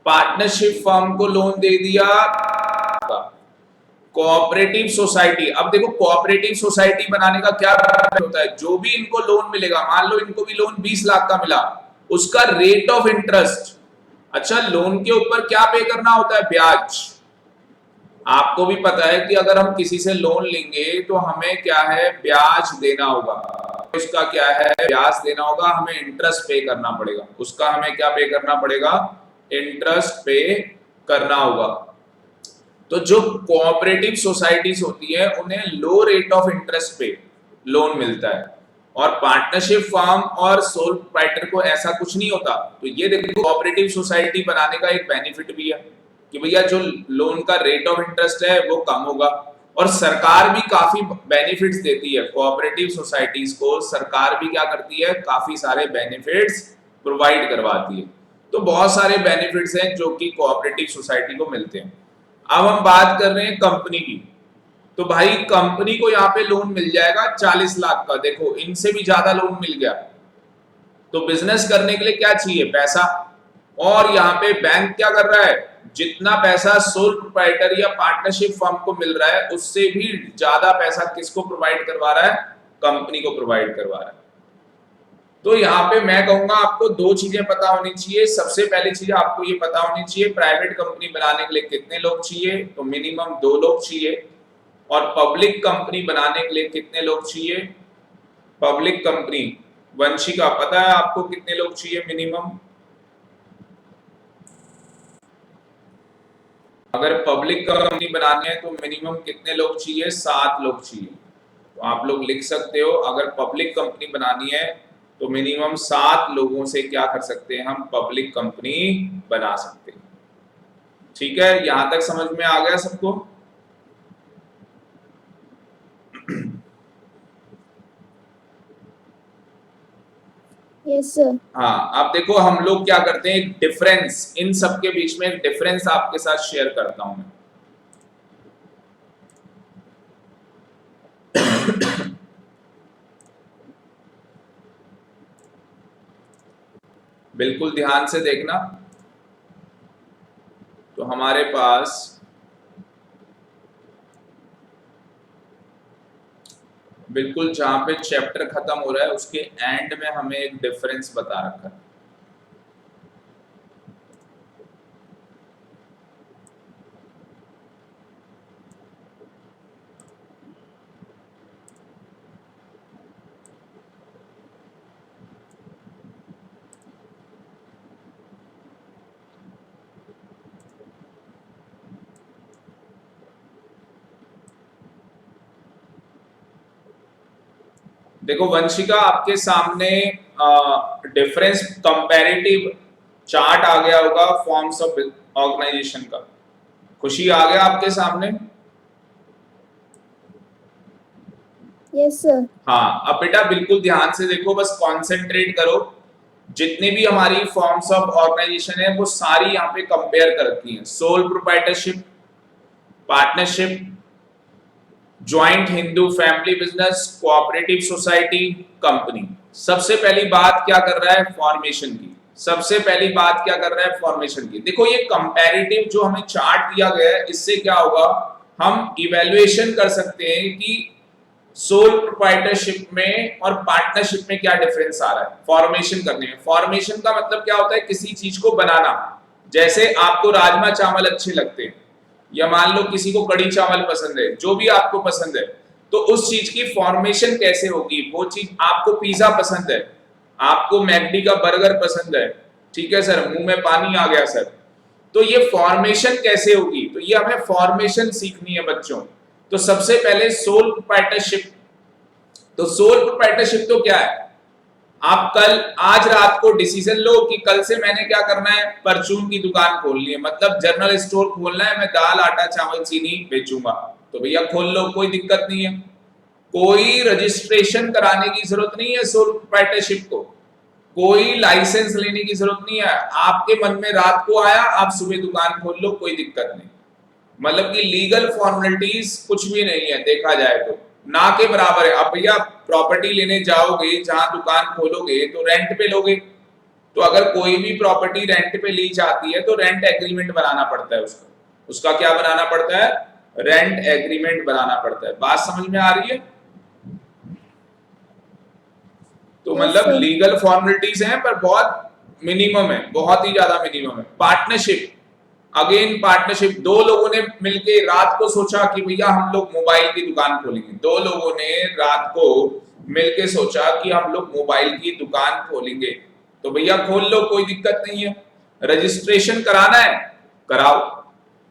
पार्टनरशिप फर्म को लोन दे दिया, कोऑपरेटिव सोसाइटी। अब देखो कोऑपरेटिव सोसाइटी बनाने का क्या होता है, जो भी इनको लोन मिलेगा, मान लो इनको भी लोन 20 लाख का मिला, उसका रेट ऑफ इंटरेस्ट, अच्छा लोन के ऊपर क्या पे करना होता है? ब्याज। आपको भी पता है कि अगर हम किसी से लोन लेंगे तो हमें क्या है? ब्याज देना होगा। उसका क्या है? ब्याज देना होगा, हमें इंटरेस्ट पे करना पड़ेगा। उसका हमें क्या पे करना पड़ेगा? इंटरेस्ट पे करना होगा। तो जो कोऑपरेटिव सोसाइटीज होती है उन्हें लो रेट ऑफ इंटरेस्ट पे लोन मिलता है, और पार्टनरशिप फर्म और सोल प्रोप्राइटर को ऐसा कुछ नहीं होता। तो ये देखो कोऑपरेटिव सोसाइटी बनाने का एक बेनिफिट भी है कि भैया जो लोन का रेट ऑफ इंटरेस्ट है वो कम होगा, और सरकार भी काफी बेनिफिट्स देती है कोऑपरेटिव सोसाइटीज को। सरकार भी क्या करती है? काफी सारे बेनिफिट्स प्रोवाइड करवाती है। तो बहुत सारे बेनिफिट्स हैं जो कि कोऑपरेटिव सोसाइटी को मिलते हैं। अब हम बात कर रहे हैं कंपनी की। तो भाई कंपनी को यहाँ पे लोन मिल जाएगा 40 लाख का। देखो इनसे भी ज्यादा लोन मिल गया। तो बिजनेस करने के लिए क्या चाहिए? पैसा। और यहाँ पे बैंक क्या कर रहा है? जितना पैसा सोल प्रोप्राइटर या पार्टनरशिप फर्म को मिल रहा है उससे भी ज्यादा पैसा किसको प्रोवाइड करवा रहा है? कंपनी को प्रोवाइड करवा रहा है। तो यहाँ पे मैं कहूंगा आपको दो चीजें पता होनी चाहिए। सबसे पहली चीज आपको ये पता होनी चाहिए प्राइवेट कंपनी बनाने के लिए कितने लोग चाहिए, तो मिनिमम 2 लोग चाहिए। और पब्लिक कंपनी बनाने के लिए कितने लोग चाहिए? पब्लिक कंपनी, वंशिका पता है आपको कितने लोग चाहिए मिनिमम? अगर पब्लिक कंपनी बनानी है तो मिनिमम कितने लोग चाहिए? 7 लोग चाहिए। तो आप लोग लिख सकते हो, अगर पब्लिक कंपनी बनानी है तो मिनिमम 7 लोगों से क्या कर सकते हैं? हम पब्लिक कंपनी बना सकते हैं। ठीक है, यहां तक समझ में आ गया सबको? Yes sir. हाँ, अब देखो हम लोग क्या करते हैं, एक डिफरेंस इन सबके बीच में, एक डिफरेंस आपके साथ शेयर करता हूं मैं। बिल्कुल ध्यान से देखना। तो हमारे पास बिल्कुल जहां पे चैप्टर खत्म हो रहा है उसके एंड में हमें एक डिफरेंस बता रखा है। देखो वंशिका, आपके सामने डिफरेंस कंपैरेटिव चार्ट आ गया होगा फॉर्म्स ऑफ ऑर्गेनाइजेशन का। खुशी आ गया आपके सामने? Yes sir. हाँ, अब बेटा बिल्कुल ध्यान से देखो, बस कंसंट्रेट करो। जितनी भी हमारी फॉर्म्स ऑफ ऑर्गेनाइजेशन है वो सारी यहाँ पे कंपेयर करती हैं। Sole proprietorship, partnership, joint Hindu family business, cooperative society, company. सबसे पहली बात क्या कर रहा है? फॉर्मेशन की। सबसे पहली बात क्या कर रहा है? फॉर्मेशन की। देखो ये कंपैरेटिव जो हमें चार्ट दिया गया है, इससे क्या होगा, हम इवैल्यूएशन कर सकते हैं कि सोल प्रोप्राइटरशिप में और पार्टनरशिप में क्या डिफरेंस आ रहा है फॉर्मेशन करने में। फॉर्मेशन का मतलब क्या होता है? किसी चीज को बनाना। जैसे आपको राजमा चावल अच्छे लगते हैं, या मान लो किसी को कड़ी चावल पसंद है, जो भी आपको पसंद है, तो उस चीज की फॉर्मेशन कैसे होगी? वो चीज, आपको पिज्जा पसंद है, आपको मैकडी का बर्गर पसंद है, ठीक है सर, मुंह में पानी आ गया सर, तो ये फॉर्मेशन कैसे होगी? तो ये हमें फॉर्मेशन सीखनी है बच्चों। तो सबसे पहले सोल प्रोप्राइटरशिप। तो सोल प्रोप्राइटरशिप तो क्या है? आप कल, आज रात को डिसीजन लो कि कल से मैंने क्या करना है, परचून की दुकान खोलनी है, मतलब जनरल स्टोर खोलना है, मैं दाल आटा चावल चीनी बेचूंगा। तो भैया खोल लो, कोई दिक्कत नहीं है, कोई रजिस्ट्रेशन कराने की जरूरत नहीं है सोल प्रोप्राइटरशिप को, कोई लाइसेंस लेने की जरूरत नहीं है। आपके मन में रात को आया, आप सुबह दुकान खोल लो, कोई दिक्कत नहीं। मतलब कि लीगल फॉर्मेलिटीज कुछ भी नहीं है, देखा जाए तो ना के बराबर है। अब भैया प्रॉपर्टी लेने जाओगे, जहां दुकान खोलोगे तो रेंट पे लोगे, तो अगर कोई भी प्रॉपर्टी रेंट पे ली जाती है तो रेंट एग्रीमेंट बनाना पड़ता है। उसका क्या बनाना पड़ता है? रेंट एग्रीमेंट बनाना पड़ता है। बात समझ में आ रही है? तो मतलब लीगल फॉर्मेलिटीज हैं पर बहुत मिनिमम है, बहुत ही ज्यादा मिनिमम है। पार्टनरशिप, अगेन पार्टनरशिप, दो लोगों ने मिलके रात को सोचा कि भैया हम लोग मोबाइल की दुकान खोलेंगे। दो लोगों ने रात को मिलके सोचा कि हम लोग मोबाइल की दुकान खोलेंगे, तो भैया खोल लो, कोई दिक्कत नहीं है। रजिस्ट्रेशन कराना है, कराओ,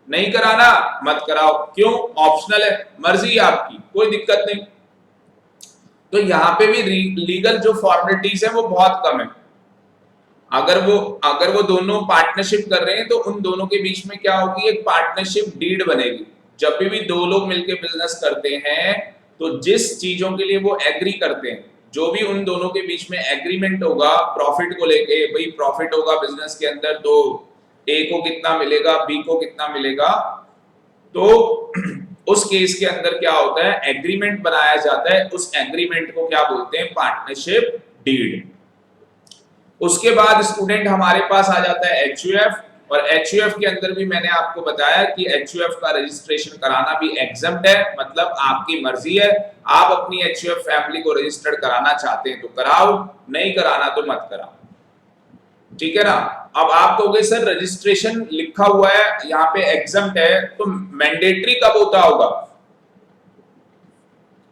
नहीं कराना मत कराओ। क्यों? ऑप्शनल है, मर्जी है आपकी, कोई दिक्कत नहीं। तो यहाँ पे भी लीगल जो फॉर्मेलिटीज है वो बहुत कम है। अगर वो दोनों पार्टनरशिप कर रहे हैं तो उन दोनों के बीच में क्या होगी? एक पार्टनरशिप डीड बनेगी। जब भी दो लोग मिलकर बिजनेस करते हैं तो जिस चीजों के लिए वो एग्री करते हैं, जो भी उन दोनों के बीच में एग्रीमेंट होगा प्रॉफिट को लेके, भाई प्रॉफिट होगा बिजनेस के अंदर तो ए को कितना मिलेगा, बी को कितना मिलेगा, तो उस केस के अंदर क्या होता है? एग्रीमेंट बनाया जाता है। उस एग्रीमेंट को क्या बोलते हैं? Partnership deed. उसके बाद स्टूडेंट हमारे पास आ जाता है एचयूएफ, और एचयूएफ के अंदर भी मैंने आपको बताया कि एचयूएफ का रजिस्ट्रेशन कराना भी एग्जम्प्ट है, मतलब आपकी मर्जी है। आप अपनी एचयूएफ फैमिली को रजिस्टर्ड कराना चाहते हैं तो कराओ, नहीं कराना तो मत कराओ, ठीक है ना। अब आप कहोगे सर रजिस्ट्रेशन लिखा हुआ है यहाँ पे एग्जम्प्ट है, तो मैंडेटरी कब होता होगा?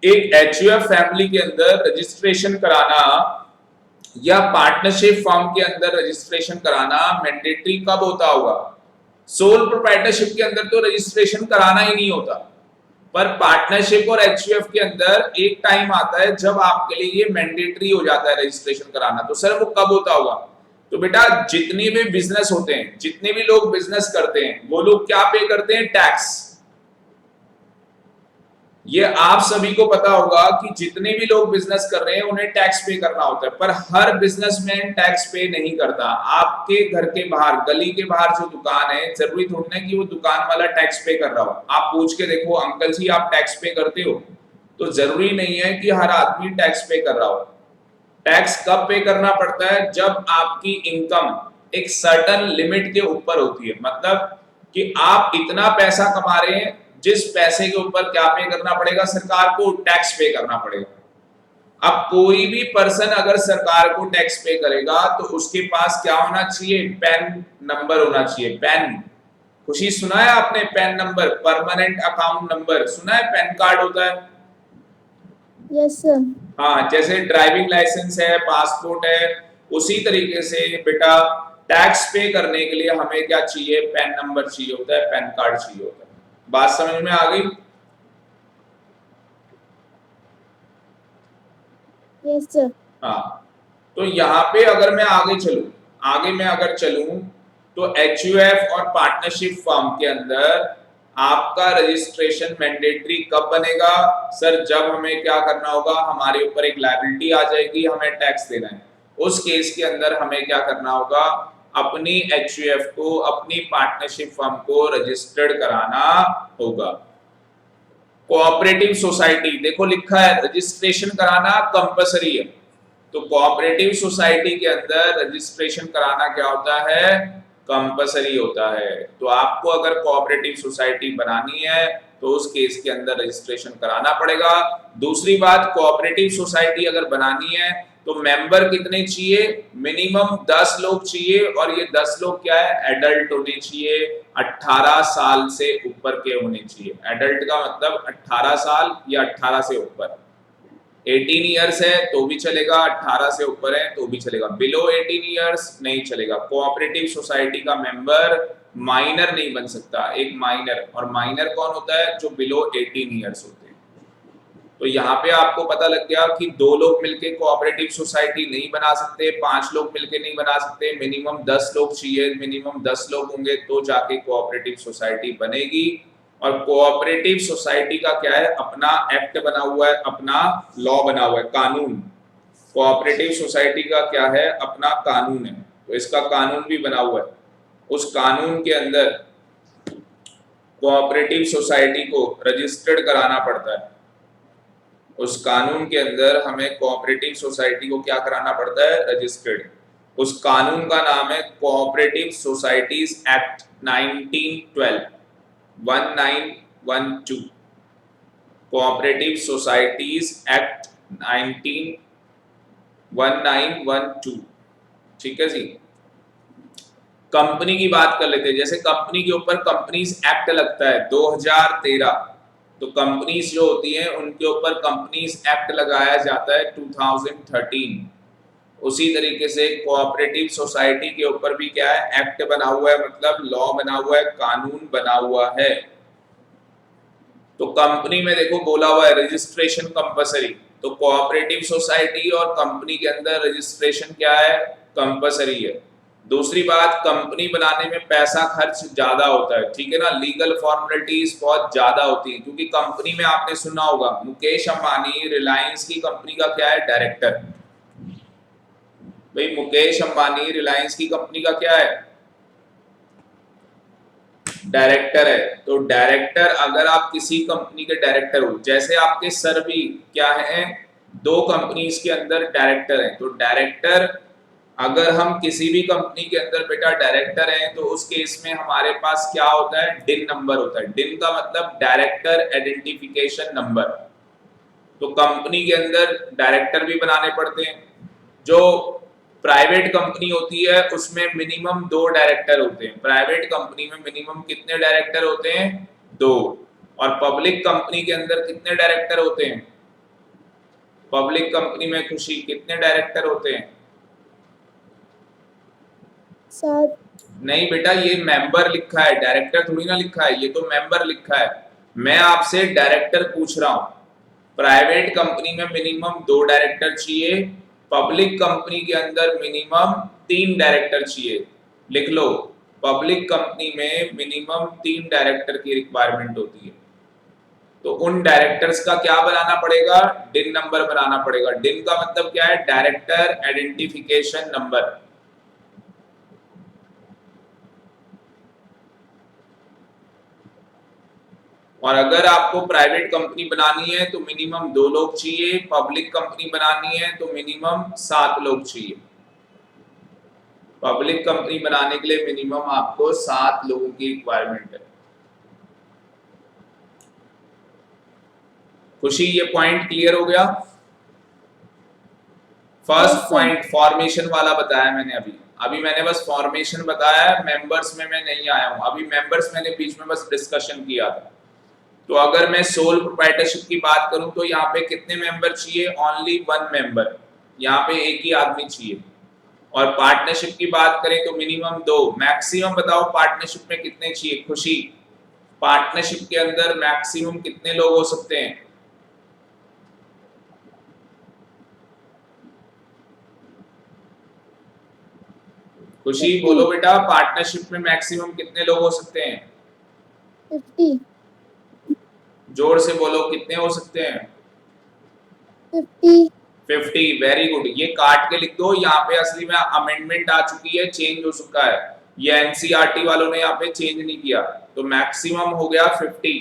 एक एचयूएफ फैमिली के अंदर रजिस्ट्रेशन कराना या पार्टनरशिप फर्म के अंदर रजिस्ट्रेशन कराना मैंडेटरी कब होता होगा? सोल प्रोप्राइटरशिप के अंदर तो रजिस्ट्रेशन कराना ही नहीं होता, पर पार्टनरशिप और एचयूएफ के अंदर एक टाइम आता है जब आपके लिए ये मैंडेटरी हो जाता है रजिस्ट्रेशन कराना। तो सर वो कब होता होगा? तो बेटा जितने भी बिजनेस होते हैं, जितने भी लोग बिजनेस करते हैं, वो लोग क्या पे करते हैं? टैक्स। ये आप सभी को पता होगा कि जितने भी लोग बिजनेस कर रहे हैं उन्हें टैक्स पे करना होता है, पर हर बिजनेसमैन टैक्स पे नहीं करता। आपके घर के बाहर, गली के बाहर जो दुकान है, जरूरी थोड़ी ना कि वो दुकान वाला टैक्स पे कर रहा हो। आप पूछ के देखो, अंकल जी आप टैक्स पे करते हो? तो जरूरी नहीं है कि हर आदमी टैक्स पे कर रहा हो। टैक्स कब पे करना पड़ता है? जब आपकी इनकम एक सर्टन लिमिट के ऊपर होती है, मतलब कि आप इतना पैसा कमा रहे हैं जिस पैसे के ऊपर क्या पे करना पड़ेगा? सरकार को टैक्स पे करना पड़ेगा। अब कोई भी पर्सन अगर सरकार को टैक्स पे करेगा तो उसके पास क्या होना चाहिए, पैन नंबर होना चाहिए। पैन, खुशी सुना है आपने pan number, permanent account number सुना है, पैन कार्ड होता है। Yes sir. हाँ, जैसे ड्राइविंग लाइसेंस है, पासपोर्ट है, उसी तरीके से बेटा टैक्स पे करने के लिए हमें क्या चाहिए, पैन नंबर चाहिए होता है, पैन कार्ड चाहिए होता है। बात समझ में आ गई? Yes sir. हाँ, तो यहाँ पे अगर मैं आगे चलूं तो एचयूएफ और पार्टनरशिप फर्म के अंदर आपका रजिस्ट्रेशन मैंडेटरी कब बनेगा सर, जब हमें क्या करना होगा, हमारे ऊपर एक लायबिलिटी आ जाएगी, हमें टैक्स देना है। उस केस के अंदर हमें क्या करना होगा, अपनी एचयूएफ को, अपनी पार्टनरशिप फर्म को रजिस्टर्ड कराना होगा। कोऑपरेटिव सोसाइटी, देखो लिखा है रजिस्ट्रेशन कराना कंपलसरी है, तो कोऑपरेटिव सोसाइटी के अंदर रजिस्ट्रेशन कराना क्या होता है, कंपलसरी होता है। तो आपको अगर कोऑपरेटिव सोसाइटी बनानी है तो उस केस के अंदर रजिस्ट्रेशन कराना पड़ेगा। दूसरी बात, कोऑपरेटिव सोसाइटी अगर बनानी है तो मेंबर कितने चाहिए, मिनिमम 10 लोग चाहिए, और ये 10 लोग क्या है, एडल्ट होने चाहिए, 18 साल से ऊपर के होने चाहिए। एडल्ट का मतलब 18 साल या 18 से ऊपर। 18 ईयर्स है तो भी चलेगा, 18 से ऊपर है तो भी चलेगा, बिलो 18 ईयर्स नहीं चलेगा। कोऑपरेटिव सोसाइटी का मेंबर माइनर नहीं बन सकता, एक माइनर, और माइनर कौन होता है, जो बिलो 18 ईयर्स होते हैं। तो यहाँ पे आपको पता लग गया कि 2 लोग मिलके कोऑपरेटिव सोसाइटी नहीं बना सकते, 5 लोग मिलके नहीं बना सकते, मिनिमम 10 लोग चाहिए, मिनिमम 10 लोग होंगे तो जाके कोऑपरेटिव सोसाइटी बनेगी। और कोऑपरेटिव सोसाइटी का क्या है, अपना एक्ट बना हुआ है, अपना लॉ बना हुआ है, कानून। कोऑपरेटिव सोसाइटी का क्या है, अपना कानून है, तो इसका कानून भी बना हुआ है। उस कानून के अंदर कोऑपरेटिव सोसाइटी को रजिस्टर्ड कराना पड़ता है। उस कानून के अंदर हमें कोऑपरेटिव सोसाइटी को क्या कराना पड़ता है, रजिस्टर्ड। उस कानून का नाम है cooperative societies act 1912, 1912, cooperative societies act 1912। ठीक है जी। कंपनी की बात कर लेते हैं, जैसे कंपनी के ऊपर कंपनीज एक्ट लगता है 2013, तो कंपनीज जो होती हैं उनके ऊपर कंपनीज एक्ट लगाया जाता है 2013। उसी तरीके से कोऑपरेटिव सोसाइटी के ऊपर भी क्या है, एक्ट बना हुआ है, मतलब लॉ बना हुआ है, कानून बना हुआ है। तो कंपनी में देखो बोला हुआ है रजिस्ट्रेशन कंपलसरी, तो कोऑपरेटिव सोसाइटी और कंपनी के अंदर रजिस्ट्रेशन क्या है, कंपलसरी है। दूसरी बात, कंपनी बनाने में पैसा खर्च ज्यादा होता है, ठीक है ना, लीगल फॉर्मेलिटीज बहुत ज्यादा होती है, क्योंकि कंपनी में आपने सुना होगा मुकेश अंबानी रिलायंस की कंपनी का क्या है, डायरेक्टर। भाई मुकेश अंबानी रिलायंस की कंपनी का क्या है, डायरेक्टर है। तो डायरेक्टर, अगर आप किसी कंपनी के डायरेक्टर हो, जैसे आपके सर भी क्या है, 2 कंपनीज के अंदर डायरेक्टर हैं, तो डायरेक्टर अगर हम किसी भी कंपनी के अंदर बेटा डायरेक्टर हैं तो उस केस में हमारे पास क्या होता है, डिन नंबर होता है। डिन का मतलब डायरेक्टर आइडेंटिफिकेशन नंबर। तो कंपनी के अंदर डायरेक्टर भी बनाने पड़ते हैं। जो प्राइवेट कंपनी होती है उसमें मिनिमम 2 डायरेक्टर होते हैं। प्राइवेट कंपनी में मिनिमम कितने डायरेक्टर होते हैं, 2। और पब्लिक कंपनी के अंदर कितने डायरेक्टर होते हैं, पब्लिक कंपनी में खुशी कितने डायरेक्टर होते हैं, 7। नहीं बेटा, ये मेंबर लिखा है, डायरेक्टर थोड़ी ना लिखा है, ये तो मेंबर लिखा है। मैं आपसे डायरेक्टर पूछ रहा हूं। प्राइवेट कंपनी में मिनिमम 2 डायरेक्टर चाहिए, पब्लिक कंपनी के अंदर मिनिमम 3 डायरेक्टर चाहिए। लिख लो, पब्लिक कंपनी में मिनिमम 3 डायरेक्टर की रिक्वायरमेंट होती है। तो उन डायरेक्टर्स का क्या बनाना पड़ेगा, डिन नंबर बनाना पड़ेगा। डिन का मतलब क्या है, डायरेक्टर आइडेंटिफिकेशन नंबर। और अगर आपको प्राइवेट कंपनी बनानी है तो मिनिमम 2 लोग चाहिए, पब्लिक कंपनी बनानी है तो मिनिमम 7 लोग चाहिए। पब्लिक कंपनी बनाने के लिए मिनिमम आपको 7 लोगों की रिक्वायरमेंट है। खुशी, ये पॉइंट क्लियर हो गया? First Yes, sir. Point formation वाला बताया मैंने अभी अभी मैंने बस फॉर्मेशन बताया है, मेंबर्स में मैं नहीं आया हूं। अभी मेंबर्स मैंने बीच में बस डिस्कशन किया था। तो अगर मैं सोल प्रोप्राइटरशिप की बात करूं तो यहाँ पे कितने मेंबर चाहिए? ओनली 1 मेंबर, यहाँ पे एक ही आदमी चाहिए। और पार्टनरशिप की बात करें तो मिनिमम 2, मैक्सिमम बताओ पार्टनरशिप में कितने चाहिए? खुशी, पार्टनरशिप के अंदर मैक्सिमम कितने लोग हो सकते हैं? खुशी 50. बोलो बेटा, पार्टनरशिप में मैक्सिमम कितने लोग हो सकते हैं? 50. जोर से बोलो, कितने हो सकते हैं? 50. 50। वेरी गुड, ये काट के लिख दो। यहाँ पे असली में अमेंडमेंट आ चुकी है, चेंज हो चुका है। ये एनसीईआरटी वालों ने यहाँ पे चेंज नहीं किया। तो मैक्सिमम हो गया 50।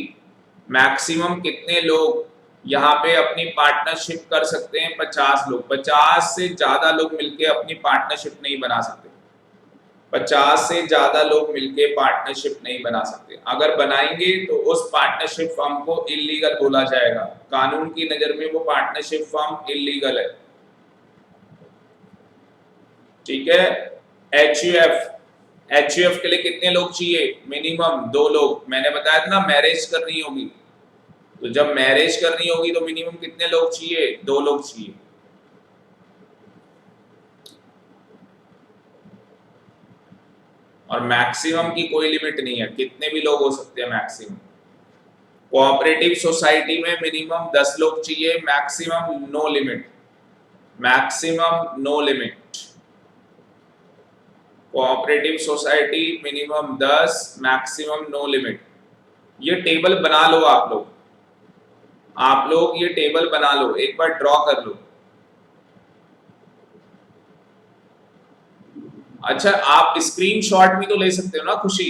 मैक्सिमम कितने लोग यहाँ पे अपनी पार्टनरशिप कर सकते हैं? 50 लोग। 50 से ज्यादा लोग मिलके अपनी पार्टनरशिप नहीं बना सकते। 50 से ज्यादा लोग मिलके पार्टनरशिप नहीं बना सकते। अगर बनाएंगे तो उस पार्टनरशिप फर्म को इलीगल बोला जाएगा। कानून की नजर में वो पार्टनरशिप फर्म इलीगल है। ठीक है। एचयूएफ के लिए कितने लोग चाहिए? मिनिमम 2 लोग। मैंने बताया था ना, मैरिज करनी होगी तो जब मैरिज करनी होगी तो मिनिमम कितने लोग चाहिए? 2 लोग चाहिए। और मैक्सिमम की कोई लिमिट नहीं है, कितने भी लोग हो सकते हैं मैक्सिमम। कोऑपरेटिव सोसाइटी में मिनिमम 10 लोग चाहिए, maximum no limit. Maximum no limit. Cooperative society minimum 10, maximum no limit. ये टेबल बना लो आप लोग ये टेबल बना लो, एक बार ड्रॉ कर लो। अच्छा, आप स्क्रीनशॉट भी तो ले सकते हो ना खुशी?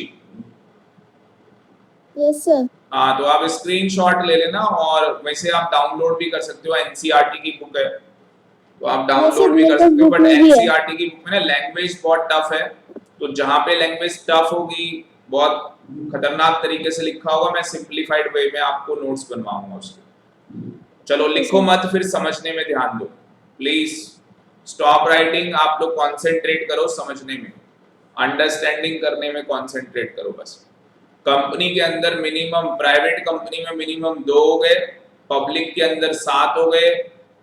Yes, sir. हाँ, तो आप स्क्रीनशॉट ले लेना और वैसे आप डाउनलोड भी कर सकते हो। एनसीईआरटी की बुक है तो आप डाउनलोड भी कर सकते हो। बट एनसीईआरटी की बुक में ना लैंग्वेज बहुत टफ है, तो जहाँ पे लैंग्वेज टफ होगी, बहुत खतरनाक तरीके से लिखा होगा, मैं सिंप्लीफाइड वे में आपको नोट्स बनवाऊंगा उसके। चलो लिखो मत, फिर समझने में ध्यान दो प्लीज। स्टॉप राइटिंग, आप लोग कॉन्सेंट्रेट करो समझने में, अंडरस्टैंडिंग करने में कॉन्सेंट्रेट करो बस। कंपनी के अंदर मिनिमम, प्राइवेट कंपनी में मिनिमम 2 हो गए, पब्लिक के अंदर 7 हो गए,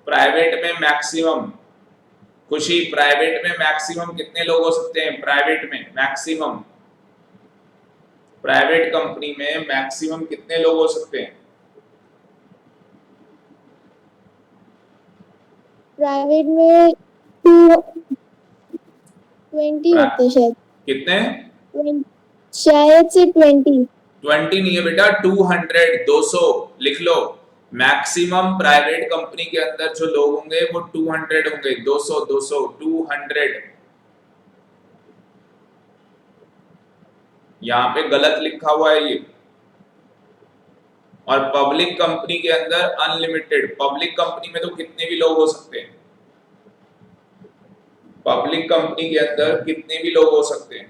प्राइवेट में मैक्सिमम, खुशी प्राइवेट में मैक्सिमम कितने लोग हो सकते हैं? प्राइवेट में मैक्सिमम, प्राइवेट कंपनी में मैक्सिमम कितने लोग हो सकते हैं? प्राइवेट में 20 होते शायद। कितने? शायद से 20 नहीं है बेटा, 200, 200 लिख लो। मैक्सिमम प्राइवेट कंपनी के अंदर जो लोग होंगे वो 200 होंगे। 200 200 यहाँ पे गलत लिखा हुआ है ये। और पब्लिक कंपनी के अंदर अनलिमिटेड। पब्लिक कंपनी में तो कितने भी लोग हो सकते हैं? पब्लिक कंपनी के अंदर कितने भी लोग हो सकते हैं?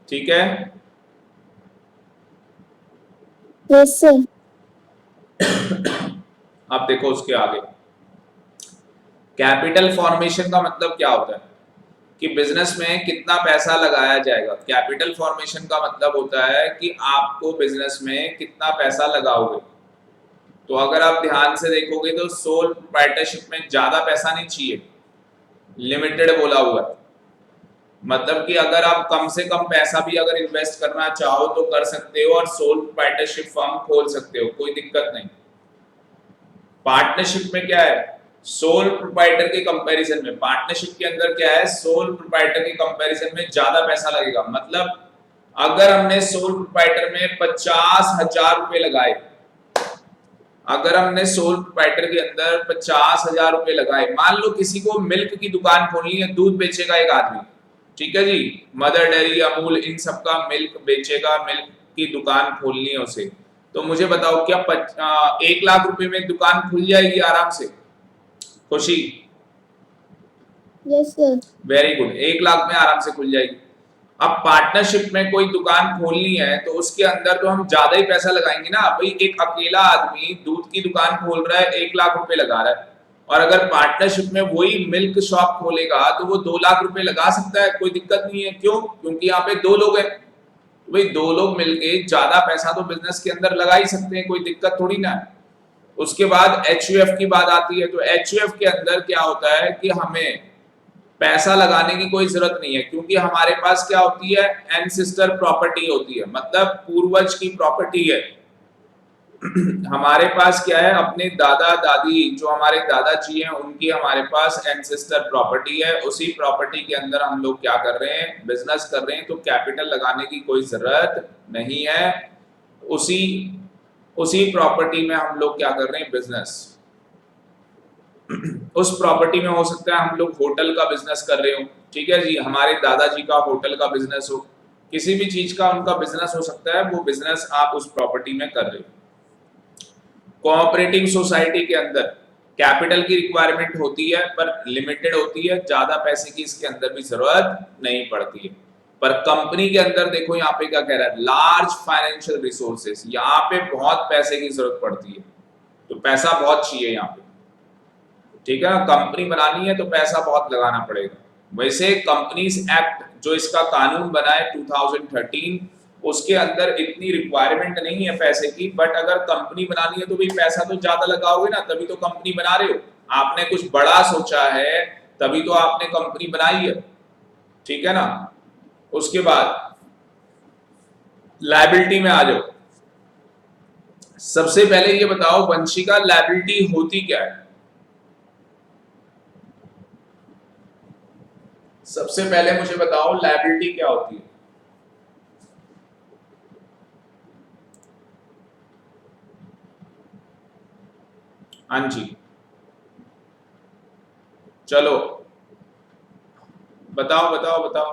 ठीक है। Yes, sir. अब देखो उसके आगे, कैपिटल फॉर्मेशन का मतलब क्या होता है कि बिजनेस में कितना पैसा लगाया जाएगा। कैपिटल फॉर्मेशन का मतलब होता है कि आपको बिजनेस में कितना पैसा लगाओगे। तो अगर आप ध्यान से देखोगे तो सोल प्रोप्राइटरशिप में ज्यादा पैसा नहीं चाहिए, लिमिटेड बोला हुआ है। मतलब कि अगर आप कम से कम पैसा भी अगर इन्वेस्ट करना चाहो तो कर सकते हो और सोल प्रोप्राइटरशिप फर्म खोल सकते हो, कोई दिक्कत नहीं। पार्टनरशिप में क्या है? सोल प्रोप्राइटर के कंपैरिजन में, पार्टनरशिप के अंदर क्या है? सोल प्रोप्राइटर के कंपैरिजन में ज्यादा पैसा लगेगा। मतलब अगर हमने सोल प्रोप्राइटर में 50,000 रुपए लगाए, अगर हमने सोल प्रोप्राइटर के अंदर 50,000 रुपए लगाए, मान लो किसी को मिल्क की दुकान खोलनी है, दूध बेचेगा एक आदमी, ठीक है जी, मदर डेयरी, अमूल, इन सब का मिल्क बेचेगा, मिल्क की दुकान खोलनी है उसे। तो मुझे बताओ क्या 1 लाख रुपए में दुकान खुल जाएगी आराम से? खुशी? Yes sir. Very good, 1 lakh में आराम से खुल जाएगी। अब पार्टनरशिप में कोई दुकान खोलनी है तो उसके अंदर तो हम ज्यादा ही पैसा लगाएंगे ना भाई। एक अकेला आदमी दूध की दुकान खोल रहा है, 1 लाख रुपए लगा रहा है, और अगर पार्टनरशिप में वही मिल्क शॉप खोलेगा तो वो 2 लाख रुपए लगा सकता है, कोई दिक्कत नहीं है। क्यों? क्योंकि यहाँ पे 2 लोग हैं। भाई 2 लोग मिलके ज्यादा पैसा तो बिजनेस के अंदर लगा ही सकते हैं, कोई दिक्कत थोड़ी ना है। उसके बाद एचयूएफ की बात आती है, तो एचयूएफ के अंदर क्या होता है कि हमें पैसा लगाने की कोई जरूरत नहीं है, क्योंकि हमारे पास क्या होती है, एंसेस्टर प्रॉपर्टी होती है, मतलब पूर्वज की प्रॉपर्टी है। हमारे पास क्या है, अपने दादा दादी जो हमारे दादाजी हैं उनकी हमारे पास एंसेस्टर प्रॉपर्टी है। उसी प्रॉपर्टी के अंदर हम लोग क्या कर रहे हैं, बिजनेस कर रहे हैं, तो कैपिटल लगाने की कोई जरूरत नहीं है। उसी उसी प्रॉपर्टी में हम लोग क्या कर रहे हैं, बिजनेस। उस प्रॉपर्टी में हो सकता है हम लोग होटल का बिजनेस कर रहे हो, ठीक है जी, हमारे दादाजी का होटल का बिजनेस हो, किसी भी चीज का उनका बिजनेस हो सकता है, वो बिजनेस आप उस प्रॉपर्टी में कर रहे हो। कोऑपरेटिव सोसाइटी के अंदर कैपिटल की रिक्वायरमेंट होती है पर लिमिटेड होती है, ज्यादा पैसे की इसके अंदर भी जरूरत नहीं पड़ती है। पर कंपनी के अंदर देखो यहाँ पे क्या कह रहा है, लार्ज फाइनेंशियल रिसोर्सेस, यहाँ पे बहुत पैसे की जरूरत पड़ती है, तो पैसा बहुत चाहिए यहाँ पे, ठीक है। कंपनी बनानी है तो पैसा बहुत लगाना पड़ेगा। वैसे कंपनीज एक्ट जो इसका कानून बना है 2013, उसके अंदर इतनी रिक्वायरमेंट नहीं है पैसे की, बट अगर कंपनी बनानी है तो भाई पैसा तो ज्यादा लगाओगे ना, तभी तो कंपनी बना रहे हो। आपने कुछ बड़ा सोचा है तभी तो आपने कंपनी बनाई है, ठीक है ना। उसके बाद लायबिलिटी में आ जाओ। सबसे पहले ये बताओ वंशिका, लायबिलिटी होती क्या है? सबसे पहले मुझे बताओ लायबिलिटी क्या होती है? हाँ जी, चलो बताओ बताओ बताओ।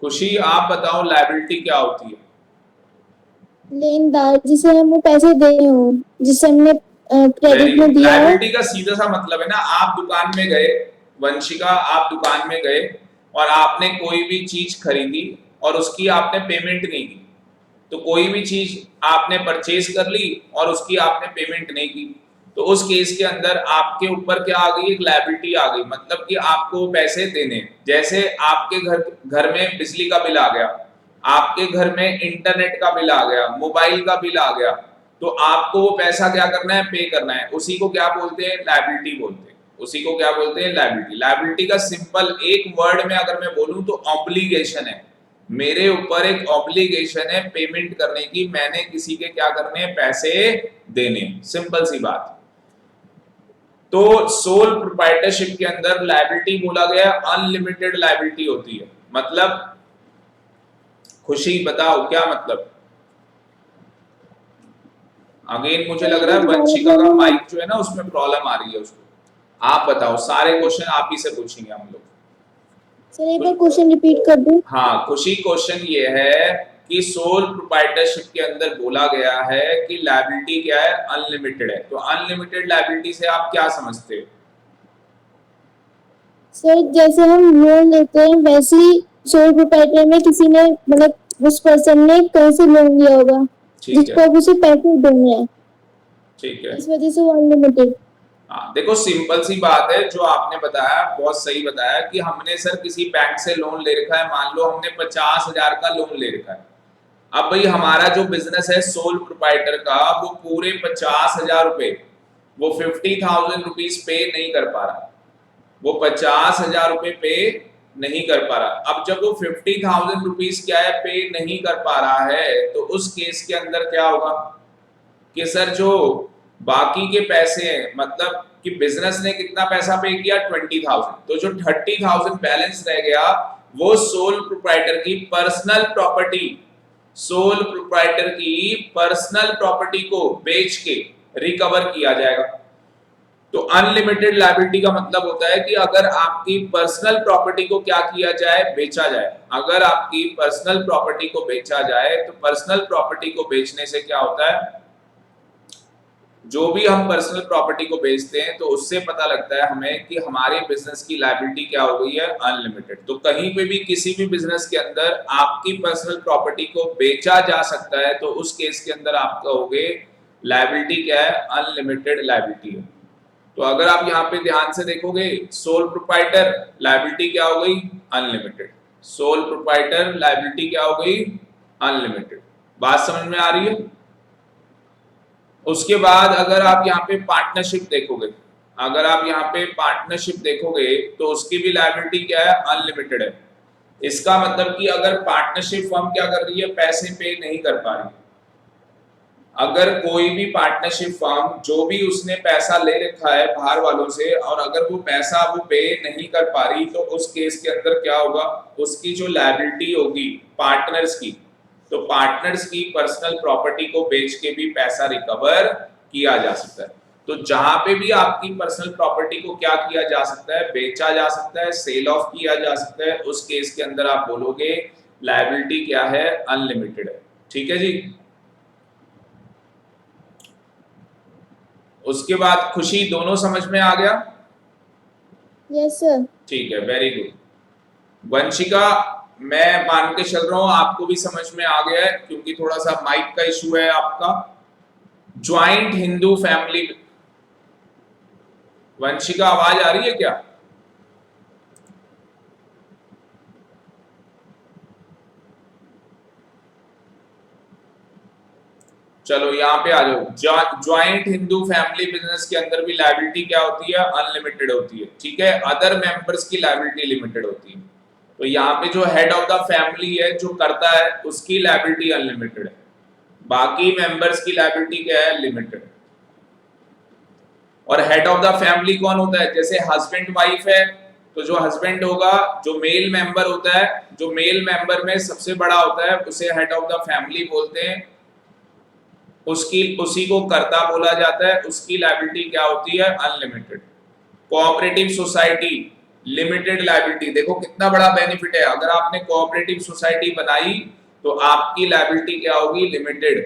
खुशी आप बताओ लायबिलिटी क्या होती है? लेनदार जिसे हम पैसे दे रहे हो, जिसे हमने क्रेडिट में दिया है। लायबिलिटी का सीधा सा मतलब है ना, आप दुकान में गए, वंशिका आप दुकान में गए और आपने कोई भी चीज खरीदी और उसकी आपने पेमेंट नहीं की, तो कोई भी चीज आपने परचेज कर ली और उसकी आपने पेमेंट नहीं की, तो उस केस के अंदर आपके ऊपर क्या आ गई, एक लायबिलिटी आ गई, मतलब कि आपको पैसे देने। जैसे आपके घर में बिजली का बिल आ गया, आपके घर में इंटरनेट का बिल आ गया, मोबाइल का बिल आ गया, तो आपको वो पैसा क्या करना है, पे करना है। उसी को क्या बोलते हैं, लायबिलिटी बोलते हैं। उसी को क्या बोलते हैं, लायबिलिटी। लायबिलिटी का सिंपल एक वर्ड में अगर मैं बोलूं तो ऑब्लिगेशन है, मेरे ऊपर एक ऑब्लिगेशन है पेमेंट करने की, मैंने किसी के क्या करने हैं, पैसे देने, सिंपल सी बात। तो सोल प्रोप्राइटरशिप के अंदर लायबिलिटी बोला गया अनलिमिटेड लायबिलिटी होती है। मतलब खुशी बताओ क्या मतलब? अगेन मुझे लग रहा है वंशिका का माइक जो है ना उसमें प्रॉब्लम आ रही है उसको। आप बताओ, सारे क्वेश्चन आप ही से पूछेंगे हम लोग। सर एक बार क्वेश्चन रिपीट कर दूं। हाँ खुशी, क्वेश्चन ये है कि सोल प्रोप्राइटरशिप के अंदर बोला गया है कि लायबिलिटी क्या है, अनलिमिटेड है। तो अनलिमिटेड लायबिलिटी से आप क्या समझते हो? सर जैसे हम लोन लेते हैं वैसे ही सोल प्रोप्राइटर में किसी ने मतलब उस पर्सन ने कहीं से लोन लिया होगा जिसको अब उसे पैसे देने हैं, ठीक है, इस वजह से वो अनलिमिटेड। हाँ देखो सिंपल सी बात है जो आपने बताया, बहुत सही बताया कि हमने सर किसी बैंक से लोन ले रखा है, मान लो हमने 50,000 का लोन ले रखा है। अब भाई हमारा जो बिजनेस है सोल प्रोप्राइटर का, वो पूरे 50,000 रुपए, वो 50,000 रुपीज पे नहीं कर पा रहा, वो 50,000 रुपए पे नहीं कर पा रहा। अब जब वो 50,000 रुपीज क्या है, पे नहीं कर पा रहा है, तो उस केस के अंदर क्या होगा कि सर जो बाकी के पैसे हैं, मतलब कि बिजनेस ने कितना पैसा पे किया, 20,000, तो जो 30,000 बैलेंस रह गया वो सोल प्रोप्राइटर की पर्सनल प्रॉपर्टी, सोल प्रोप्राइटर की पर्सनल प्रॉपर्टी को बेच के रिकवर किया जाएगा। तो अनलिमिटेड लायबिलिटी का मतलब होता है कि अगर आपकी पर्सनल प्रॉपर्टी को क्या किया जाए, बेचा जाए। अगर आपकी पर्सनल प्रॉपर्टी को बेचा जाए तो पर्सनल प्रॉपर्टी को बेचने से क्या होता है, जो भी हम पर्सनल प्रॉपर्टी को बेचते हैं तो उससे पता लगता है हमें कि हमारे बिजनेस की लायबिलिटी क्या हो गई है, अनलिमिटेड। तो कहीं पे भी किसी भी बिजनेस के अंदर आपकी पर्सनल प्रॉपर्टी को बेचा जा सकता है तो उस केस के अंदर आप कहोगे लायबिलिटी क्या है, अनलिमिटेड लायबिलिटी है। तो अगर आप यहाँ पे ध्यान से देखोगे, सोल प्रोप्राइटर लायबिलिटी क्या हो गई, अनलिमिटेड। सोल प्रोप्राइटर लायबिलिटी क्या हो गई, अनलिमिटेड। बात समझ में आ रही है? उसके बाद अगर आप यहाँ पे पार्टनरशिप देखोगे, अगर आप यहाँ पे पार्टनरशिप देखोगे तो उसकी भी लायबिलिटी क्या है, अनलिमिटेड है। इसका मतलब कि अगर पार्टनरशिप फर्म क्या कर रही है, पैसे पे नहीं कर पा रही, अगर कोई भी पार्टनरशिप फर्म जो भी उसने पैसा ले रखा है बाहर वालों से और अगर वो पैसा वो पे नहीं कर पा रही तो उस केस के अंदर क्या होगा, उसकी जो लायबिलिटी होगी पार्टनर्स की, तो पार्टनर्स की पर्सनल प्रॉपर्टी को बेच के भी पैसा रिकवर किया जा सकता है। तो जहां पे भी आपकी पर्सनल प्रॉपर्टी को क्या किया जा सकता है, बेचा जा सकता है, सेल ऑफ किया जा सकता है, उस केस के अंदर आप बोलोगे लायबिलिटी क्या है, अनलिमिटेड है। ठीक है जी। उसके बाद खुशी, दोनों समझ में आ गया? Yes sir. ठीक है, वेरी गुड। वंशिका, मैं मान के चल रहा हूं आपको भी समझ में आ गया है क्योंकि थोड़ा सा माइक का इशू है आपका। ज्वाइंट हिंदू फैमिली, वंशिका आवाज आ रही है क्या? चलो यहाँ पे आ जाओ। ज्वाइंट हिंदू फैमिली बिजनेस के अंदर भी लायबिलिटी क्या होती है, अनलिमिटेड होती है। ठीक है, अदर मेंबर्स की लायबिलिटी लिमिटेड होती है। तो यहाँ पे जो हेड ऑफ द फैमिली है जो करता है उसकी लायबिलिटी अनलिमिटेड है, बाकी मेंबर्स की लायबिलिटी क्या है, लिमिटेड। और हेड ऑफ द फैमिली कौन होता है, जैसे हस्बैंड वाइफ है तो जो हस्बैंड होगा, जो मेल मेंबर होता है, जो मेल मेंबर में सबसे बड़ा होता है उसे हेड ऑफ द फैमिली बोलते हैं, उसी को कर्ता बोला जाता है, उसकी लायबिलिटी क्या होती है, unlimited. Cooperative society, limited liability. देखो कितना बड़ा बेनिफिट है, अगर आपने कोऑपरेटिव सोसाइटी बनाई तो आपकी लायबिलिटी क्या होगी, लिमिटेड।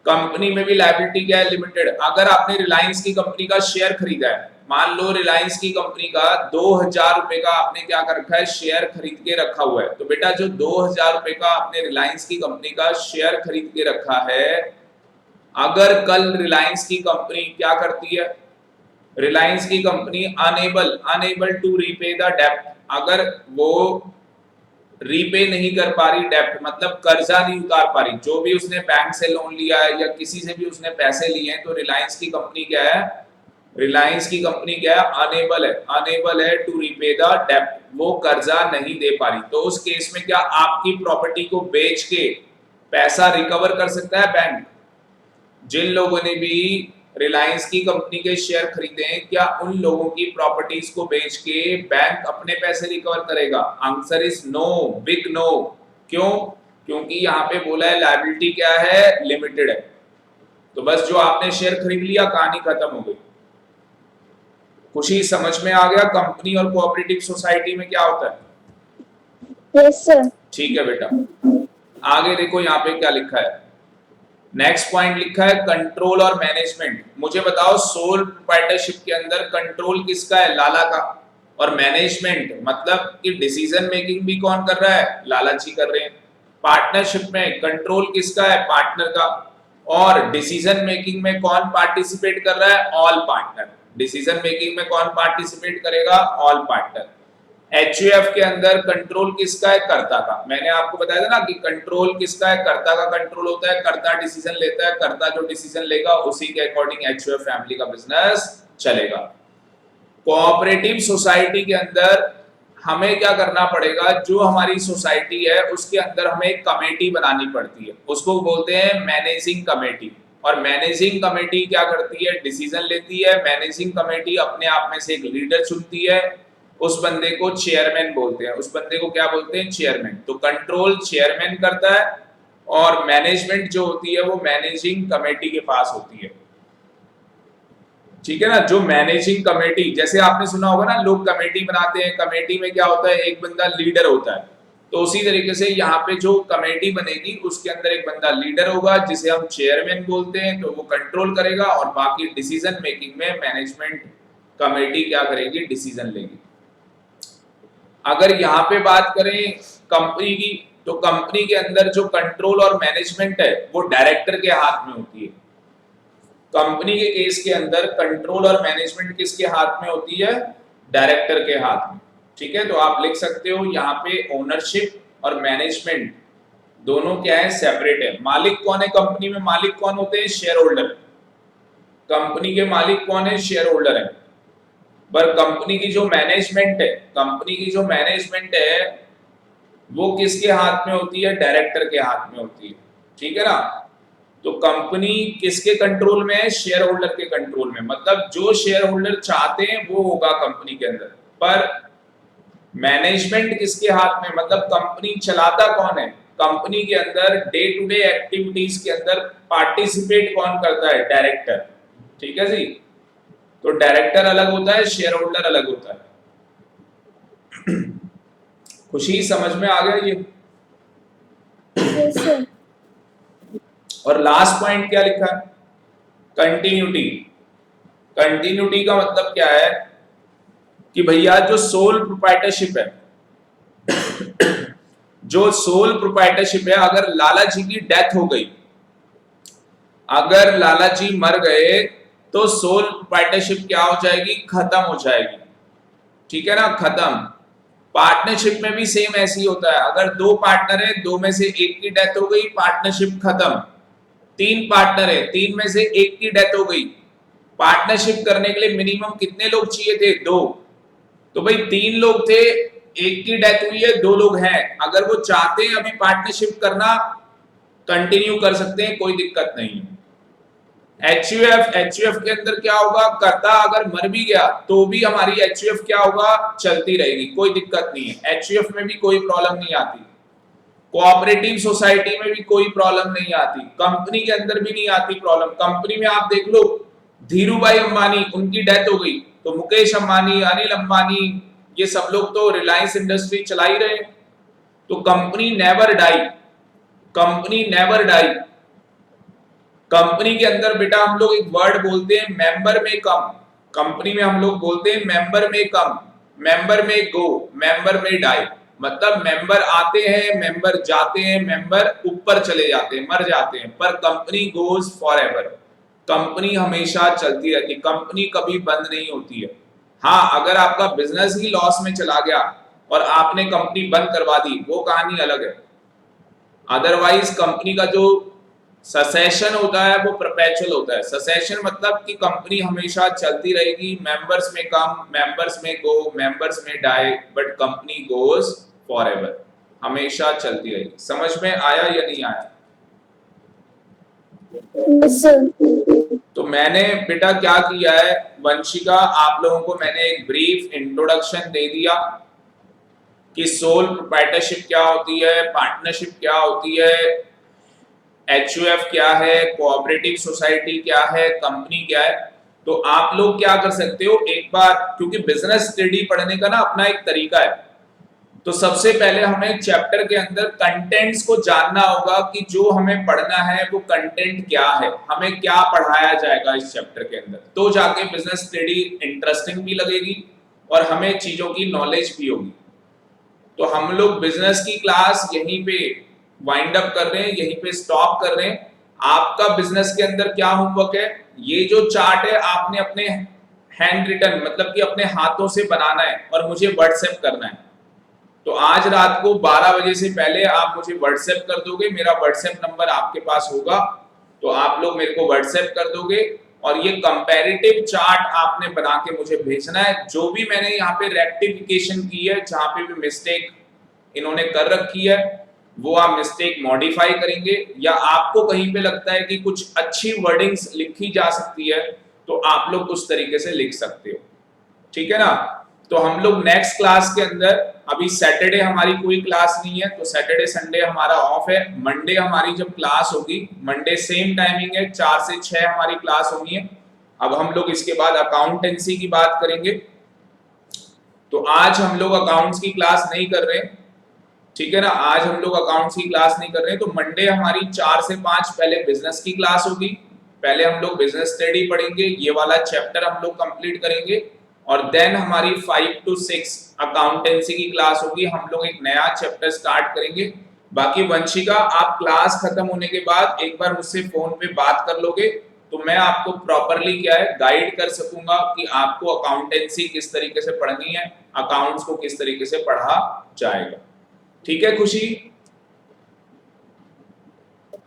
कंपनी में भी लायबिलिटी क्या है, लिमिटेड। अगर आपने रिलायंस की कंपनी का शेयर खरीदा है, मान लो रिलायंस की कंपनी का 2000 रुपए का आपने क्या कर रखा है, शेयर खरीद के रखा हुआ है, तो बेटा जो 2000 रुपए का आपने रिलायंस की कंपनी का शेयर खरीद के रखा है, अगर कल रिलायंस की कंपनी क्या करती है, रिलायंस की company unable to repay the डेब्ट, अगर वो रीपे नहीं कर पा रही डेब्ट, मतलब कर्जा नहीं उतार पा रही, जो भी उसने बैंक से लोन लिया है या किसी से भी उसने पैसे लिए हैं, तो रिलायंस की कंपनी क्या है, रिलायंस की कंपनी क्या है, अनेबल है टू रीपे द डेब्ट, वो कर्जा नहीं दे पा रही। तो उस केस में क्या आपकी प्रॉपर्टी को बेच के पैसा रिकवर कर सकता है बैंक? जिन लोगों ने भी रिलायंस की कंपनी के शेयर खरीदे हैं, क्या उन लोगों की प्रॉपर्टीज को बेच के बैंक अपने पैसे रिकवर करेगा? Answer is no, big no. क्यों? क्योंकि यहाँ पे बोला है लायबिलिटी क्या है, लिमिटेड है। तो बस जो आपने शेयर खरीद लिया, कहानी खत्म हो गई। खुशी, समझ में आ गया कंपनी और कोऑपरेटिव सोसाइटी में क्या होता है? Yes sir. ठीक है बेटा, आगे देखो यहाँ पे क्या लिखा है। नेक्स्ट पॉइंट लिखा है कंट्रोल और मैनेजमेंट। मुझे बताओ सोल प्रोप्राइटरशिप के अंदर कंट्रोल किसका है, लाला का, और मैनेजमेंट मतलब कि डिसीजन मेकिंग भी कौन कर रहा है, लाला जी कर रहे हैं। पार्टनरशिप में कंट्रोल किसका है, पार्टनर का, और डिसीजन मेकिंग में कौन पार्टिसिपेट कर रहा है, ऑल पार्टनर। डिसीजन मेकिंग में कौन पार्टिसिपेट करेगा, ऑल पार्टनर। HUF के अंदर कंट्रोल किसका है, कर्ता का। मैंने आपको बताया था ना कि कंट्रोल किसका है, कर्ता का कंट्रोल होता है, कर्ता डिसीजन लेता है, कर्ता जो डिसीजन लेगा उसी के अकॉर्डिंग HUF फैमिली का बिजनेस चलेगा। कोऑपरेटिव सोसाइटी के अंदर हमें क्या करना पड़ेगा, जो हमारी सोसाइटी है उसके अंदर हमें एक कमेटी बनानी पड़ती है, उसको बोलते हैं मैनेजिंग कमेटी। और मैनेजिंग कमेटी क्या करती है, डिसीजन लेती है। मैनेजिंग कमेटी अपने आप में से एक लीडर चुनती है, उस बंदे को चेयरमैन बोलते हैं, उस बंदे को क्या बोलते हैं, चेयरमैन। तो कंट्रोल चेयरमैन करता है और मैनेजमेंट जो होती है वो मैनेजिंग कमेटी के पास होती है। ठीक है ना। जो मैनेजिंग कमेटी, जैसे आपने सुना होगा ना, लोग कमेटी बनाते हैं, कमेटी में क्या होता है, एक बंदा लीडर होता है। तो उसी तरीके से यहाँ पे जो कमेटी बनेगी उसके अंदर एक बंदा लीडर होगा जिसे हम चेयरमैन बोलते हैं, तो वो कंट्रोल करेगा और बाकी डिसीजन मेकिंग में मैनेजमेंट कमेटी क्या करेगी, डिसीजन लेगी। अगर यहाँ पे बात करें कंपनी की, तो कंपनी के अंदर जो कंट्रोल और मैनेजमेंट है वो डायरेक्टर के हाथ में होती है। कंपनी के केस के अंदर कंट्रोल और मैनेजमेंट किसके हाथ में होती है, डायरेक्टर के हाथ में। ठीक है, तो आप लिख सकते हो यहाँ पे ओनरशिप और मैनेजमेंट दोनों क्या है, सेपरेट है। मालिक कौन है कंपनी में, मालिक कौन होते हैं, शेयर होल्डर। कंपनी के मालिक कौन है, शेयर होल्डर है। पर कंपनी की जो मैनेजमेंट है, कंपनी की जो मैनेजमेंट है वो किसके हाथ में होती है, डायरेक्टर के हाथ में होती है। ठीक है ना। तो कंपनी किसके कंट्रोल में है, शेयर होल्डर के कंट्रोल में। मतलब जो शेयर होल्डर चाहते हैं वो होगा कंपनी के अंदर। पर मैनेजमेंट किसके हाथ में, मतलब कंपनी चलाता कौन है, कंपनी के अंदर डे टू डे एक्टिविटीज के अंदर पार्टिसिपेट कौन करता है, डायरेक्टर। ठीक है जी। तो डायरेक्टर अलग होता है, शेयर होल्डर अलग होता है। खुशी समझ में आ गया ये। Yes, sir. और लास्ट पॉइंट क्या लिखा है, कंटिन्यूटी। कंटिन्यूटी का मतलब क्या है कि भैया जो सोल प्रोप्राइटरशिप है, जो सोल प्रोप्राइटरशिप है, अगर लाला जी की डेथ हो गई, अगर लाला जी मर गए तो सोल प्रोप्राइटरशिप क्या हो जाएगी, खत्म हो जाएगी। ठीक है ना, खत्म। पार्टनरशिप में भी सेम ऐसे ही होता है। अगर दो पार्टनर है, दो में से एक की डेथ हो गई, पार्टनरशिप खत्म। तीन पार्टनर है, तीन में से एक की डेथ हो गई, पार्टनरशिप करने के लिए मिनिमम कितने लोग चाहिए थे, दो। तो भाई तीन लोग थे, एक की डेथ हुई है, दो लोग हैं। अगर वो चाहते हैं अभी पार्टनरशिप करना, कंटिन्यू कर सकते हैं, कोई दिक्कत नहीं है। एचयूएफ के अंदर क्या होगा, कर्ता अगर मर भी गया तो भी हमारी एचयूएफ क्या होगा, चलती रहेगी, कोई दिक्कत नहीं है। एचयूएफ में भी कोई प्रॉब्लम नहीं आती, कोऑपरेटिव सोसाइटी में भी कोई प्रॉब्लम नहीं आती, कंपनी के अंदर भी नहीं आती प्रॉब्लम। कंपनी में आप देख लो, धीरू भाई अंबानी, उनकी डेथ हो गई, तो मुकेश अंबानी, अनिल अंबानी, ये सब लोग तो रिलायंस इंडस्ट्री चला ही रहे। तो company never die, company never die. Company के अंदर बेटा हम लोग एक वर्ड बोलते हैं, मेंबर में कम। कंपनी में हम लोग बोलते हैं मेंबर में कम, मेंबर में गो, मेंबर में डाई। मतलब मेंबर आते हैं, मेंबर जाते हैं, मेंबर ऊपर चले जाते हैं, मर जाते हैं, पर company goes for ever. Company हमेशा चलती रहती, कंपनी कभी बंद नहीं होती है। हाँ, अगर आपका बिजनेस ही लॉस में चला गया और आपने कंपनी बंद करवा दी, वो कहानी अलग है। अदरवाइज कंपनी का जो ससेशन होता है वो परपेचुअल होता है। ससेशन मतलब कि कंपनी हमेशा चलती रहेगी, मेंबर्स में कम, मेंबर्स में गो, मेंबर्स में die, but company goes forever, हमेशा चलती रहेगी। समझ में आया या नहीं आया? Yes, sir. तो मैंने बेटा क्या किया है, वंशिका, आप लोगों को मैंने एक ब्रीफ इंट्रोडक्शन दे दिया कि सोल प्रोप्राइटरशिप क्या होती है, पार्टनरशिप क्या होती है, एचयूएफ क्या है, कोऑपरेटिव सोसाइटी क्या है, कंपनी क्या है। तो आप लोग क्या कर सकते हो, एक बार, क्योंकि बिजनेस स्टडी पढ़ने का ना अपना एक तरीका है, तो सबसे पहले हमें चैप्टर के अंदर कंटेंट्स को जानना होगा कि जो हमें पढ़ना है वो कंटेंट क्या है, हमें क्या पढ़ाया जाएगा इस चैप्टर के अंदर, तो जाके बिजनेस स्टडी इंटरेस्टिंग भी लगेगी और हमें चीजों की नॉलेज भी होगी। तो हम लोग बिजनेस की क्लास यहीं पे वाइंड अप कर रहे हैं, यहीं पे स्टॉप कर रहे हैं। आपका बिजनेस के अंदर क्या होमवर्क है, ये जो चार्ट है आपने अपने हैंड रिटन, मतलब कि अपने हाथों से बनाना है और मुझे व्हाट्सएप करना है। तो आज रात को 12 बजे से पहले आप मुझे व्हाट्सएप कर दोगे, मेरा व्हाट्सएप नंबर आपके पास होगा, तो आप लोग मेरे को व्हाट्सएप कर दोगे और ये कंपैरेटिव चार्ट आपने बना के मुझे भेजना है। जो भी मैंने यहाँ पे रेक्टिफिकेशन की है, जहां पे भी मिस्टेक इन्होंने कर रखी है, वो आप मिस्टेक मॉडिफाई करेंगे, या आपको कहीं पे लगता है कि कुछ अच्छी वर्डिंग्स लिखी जा सकती है तो आप लोग उस तरीके से लिख सकते हो। ठीक है ना। तो हम लोग नेक्स्ट क्लास के अंदर, अभी सैटरडे हमारी कोई क्लास नहीं है, तो सैटरडे संडे हमारा ऑफ है। मंडे हमारी जब क्लास होगी, मंडे सेम टाइमिंग है, 4 से 6 हमारी क्लास होनी है। अब हम लोग इसके बाद अकाउंटेंसी की बात करेंगे। तो आज हम लोग अकाउंट्स की क्लास नहीं कर रहे, ठीक है ना, आज हम लोग अकाउंट्स की क्लास नहीं कर रहे। तो मंडे हमारी 4 से 5 पहले बिजनेस की क्लास होगी। पहले हम लोग बिजनेस स्टडी पढ़ेंगे, ये वाला चैप्टर हम लोग कंप्लीट करेंगे, और देन हमारी 5 to 6 अकाउंटेंसी की क्लास होगी। हम लोग एक नया चैप्टर स्टार्ट करेंगे। बाकी वंशिका, आप क्लास खत्म होने के बाद एक बार मुझसे फोन पे बात कर लोगे तो मैं आपको प्रॉपरली क्या है गाइड कर सकूंगा कि आपको अकाउंटेंसी किस तरीके से पढ़नी है, अकाउंट्स को किस तरीके से पढ़ा जाएगा। ठीक है खुशी?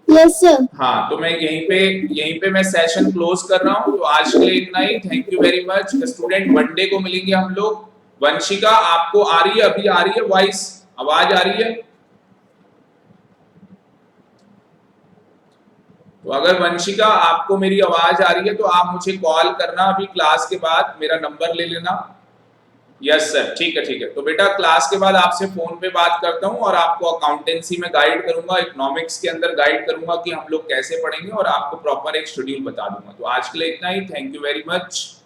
Yes sir. हाँ, तो मैं यहीं पे मैं सेशन क्लोज कर रहा हूँ। तो आज के लिए इतना ही। Thank you very much student. Monday को मिलेंगे हम लोग। वंशिका, आपको आ रही है, अभी आ रही है वॉइस, आवाज आ रही है? तो अगर वंशिका आपको मेरी आवाज आ रही है तो आप मुझे कॉल करना अभी क्लास के बाद, मेरा नंबर ले लेना। यस सर, ठीक है ठीक है। तो बेटा क्लास के बाद आपसे फोन पे बात करता हूँ और आपको अकाउंटेंसी में गाइड करूंगा, इकोनॉमिक्स के अंदर गाइड करूंगा कि हम लोग कैसे पढ़ेंगे, और आपको प्रॉपर एक शेड्यूल बता दूंगा। तो आज के लिए इतना ही। Thank you very much.